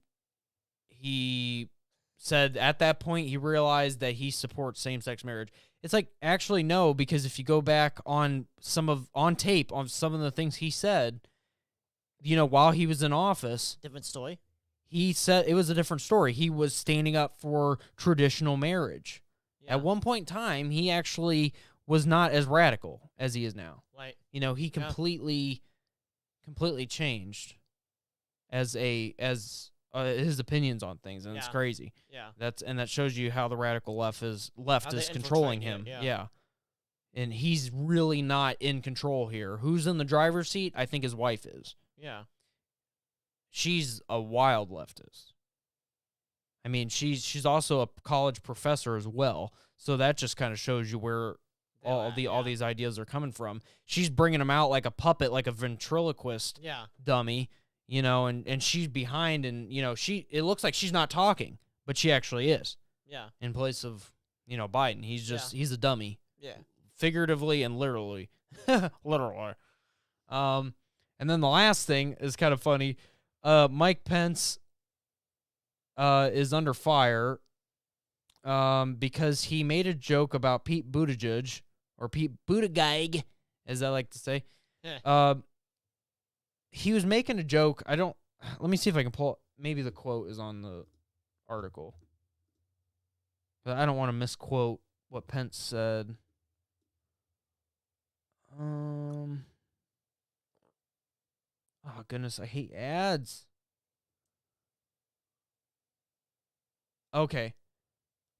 he said at that point he realized that he supports same-sex marriage. It's actually no, because if you go back on tape on some of the things he said, while he was in office, different story. He said it was a different story. He was standing up for traditional marriage. Yeah. At one point in time, he actually was not as radical as he is now. Right. He completely changed as his opinions on things, and it's crazy. Yeah. That shows you how the radical left is controlling him. Yeah. And he's really not in control here. Who's in the driver's seat? I think his wife is. Yeah. she's a wild leftist. I mean, she's also a college professor as well, so that just kind of shows you where all these ideas are coming from. She's bringing them out like a puppet, like a ventriloquist dummy, you know, and she's behind, and you know, it looks like she's not talking, but she actually is. Yeah. In place of, you know, Biden, he's a dummy. Yeah. Figuratively and literally. Literally. And then the last thing is kind of funny. Mike Pence is under fire because he made a joke about Pete Buttigieg, or Pete Buttigieg, as I like to say. Yeah. He was making a joke. Let me see if I can pull, maybe the quote is on the article. But I don't want to misquote what Pence said. Oh goodness, I hate ads. Okay.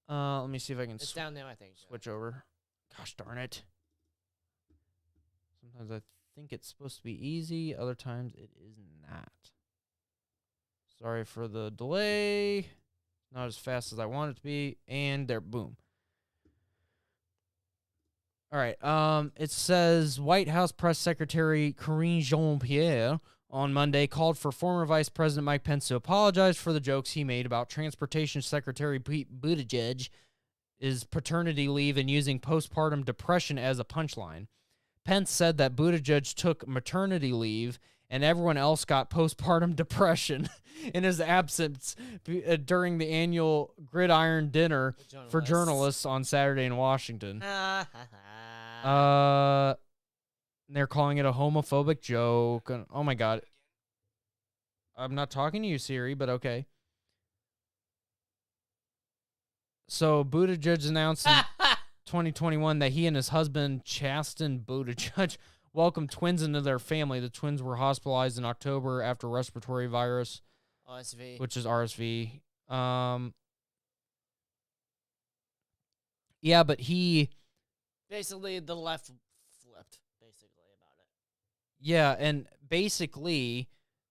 Let me see if I can It's down there, I think. switch over. Gosh darn it. Sometimes I think it's supposed to be easy, other times it is not. Sorry for the delay. Not as fast as I want it to be. And there, boom. All right. It says White House Press Secretary Karine Jean-Pierre on Monday called for former Vice President Mike Pence to apologize for the jokes he made about Transportation Secretary Pete Buttigieg, his paternity leave, and using postpartum depression as a punchline. Pence said that Buttigieg took maternity leave and everyone else got postpartum depression in his absence during the annual Gridiron Dinner for journalists on Saturday in Washington. They're calling it a homophobic joke. And, oh, my God. I'm not talking to you, Siri, but okay. So Buttigieg announced in 2021 that he and his husband, Chasten Buttigieg, welcomed twins into their family. The twins were hospitalized in October after respiratory virus, RSV. which is RSV. Yeah, but he... Basically, the left flipped, basically, about it. Yeah, and basically,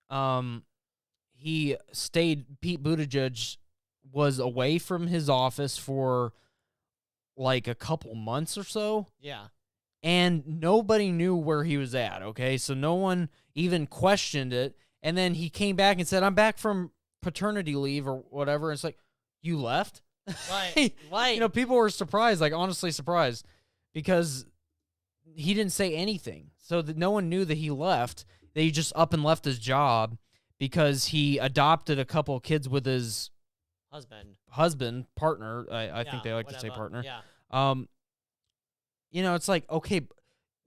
Pete Buttigieg was away from his office for like a couple months or so. Yeah. And nobody knew where he was at, okay? So no one even questioned it. And then he came back and said, I'm back from paternity leave or whatever. And it's like, you left? Right. Right. You know, people were surprised, like honestly surprised, because he didn't say anything. So that no one knew that he left. That he just up and left his job because he adopted a couple of kids with his partner. I think they like to say partner. Yeah. You know, it's like, okay,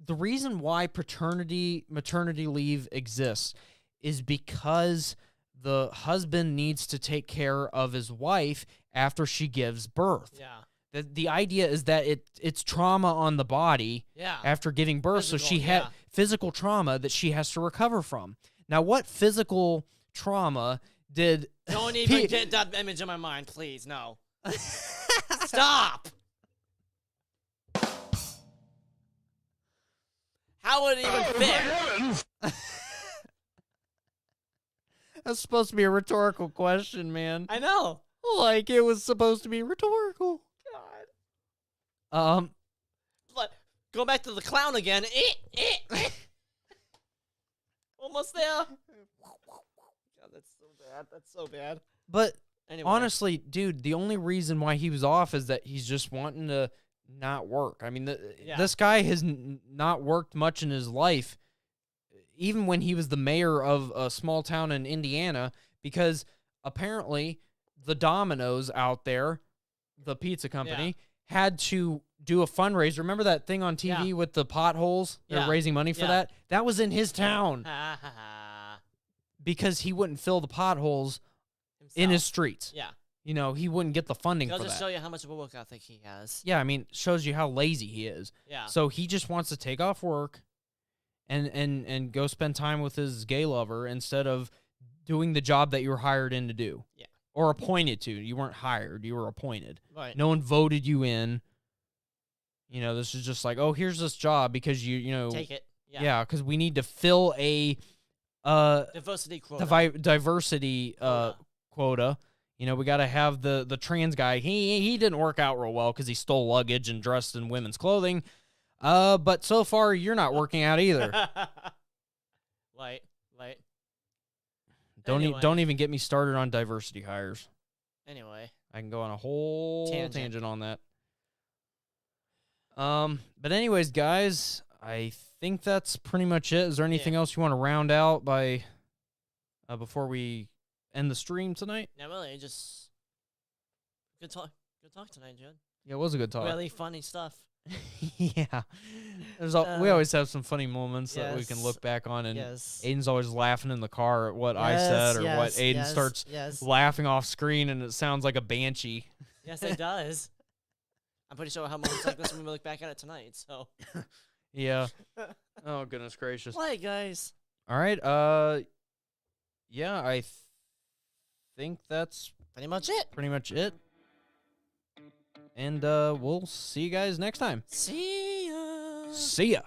the reason why maternity leave exists is because the husband needs to take care of his wife after she gives birth. Yeah. The idea is that it's trauma on the body after giving birth, so she had physical trauma that she has to recover from. Now, what physical trauma did... Don't even get that image in my mind, please. No. Stop! How would it even fit? That's supposed to be a rhetorical question, man. I know. Like, it was supposed to be rhetorical. God. Go back to the clown again. Almost there. God, that's so bad. That's so bad. But anyway. Honestly, dude, the only reason why he was off is that he's just wanting to not work. I mean, this guy has not worked much in his life, even when he was the mayor of a small town in Indiana, because apparently the Domino's out there, the pizza company, had to do a fundraiser. Remember that thing on TV with the potholes? They're raising money for that? That was in his town. Because he wouldn't fill the potholes in his streets. Yeah. You know, he wouldn't get the funding for that. It does show you how much of a work ethic he has. Yeah, I mean, shows you how lazy he is. Yeah. So he just wants to take off work and go spend time with his gay lover instead of doing the job that you were hired in to do. Yeah. Or appointed to. You weren't hired. You were appointed. Right. No one voted you in. You know, this is just like, oh, here's this job because you know. Take it. Yeah, because we need to fill a Diversity quota. diversity quota. You know, we got to have the trans guy. He didn't work out real well because he stole luggage and dressed in women's clothing. But so far you're not working out either. Light. Don't even get me started on diversity hires. Anyway, I can go on a whole tangent on that. But anyways, guys, I think that's pretty much it. Is there anything else you want to round out by before we end the stream tonight? not really. Just good talk. Good talk tonight, Judd. Yeah, it was a good talk. Really funny stuff. Yeah. We always have some funny moments that we can look back on, and Aiden's always laughing in the car at what I said, or what Aiden starts laughing off screen, and it sounds like a banshee. Yes, it does. I'm pretty sure how moments like this when we look back at it tonight, so. Yeah. Oh, goodness gracious. Play, guys. All right. Yeah, I think that's Pretty much it. And we'll see you guys next time. See ya. See ya.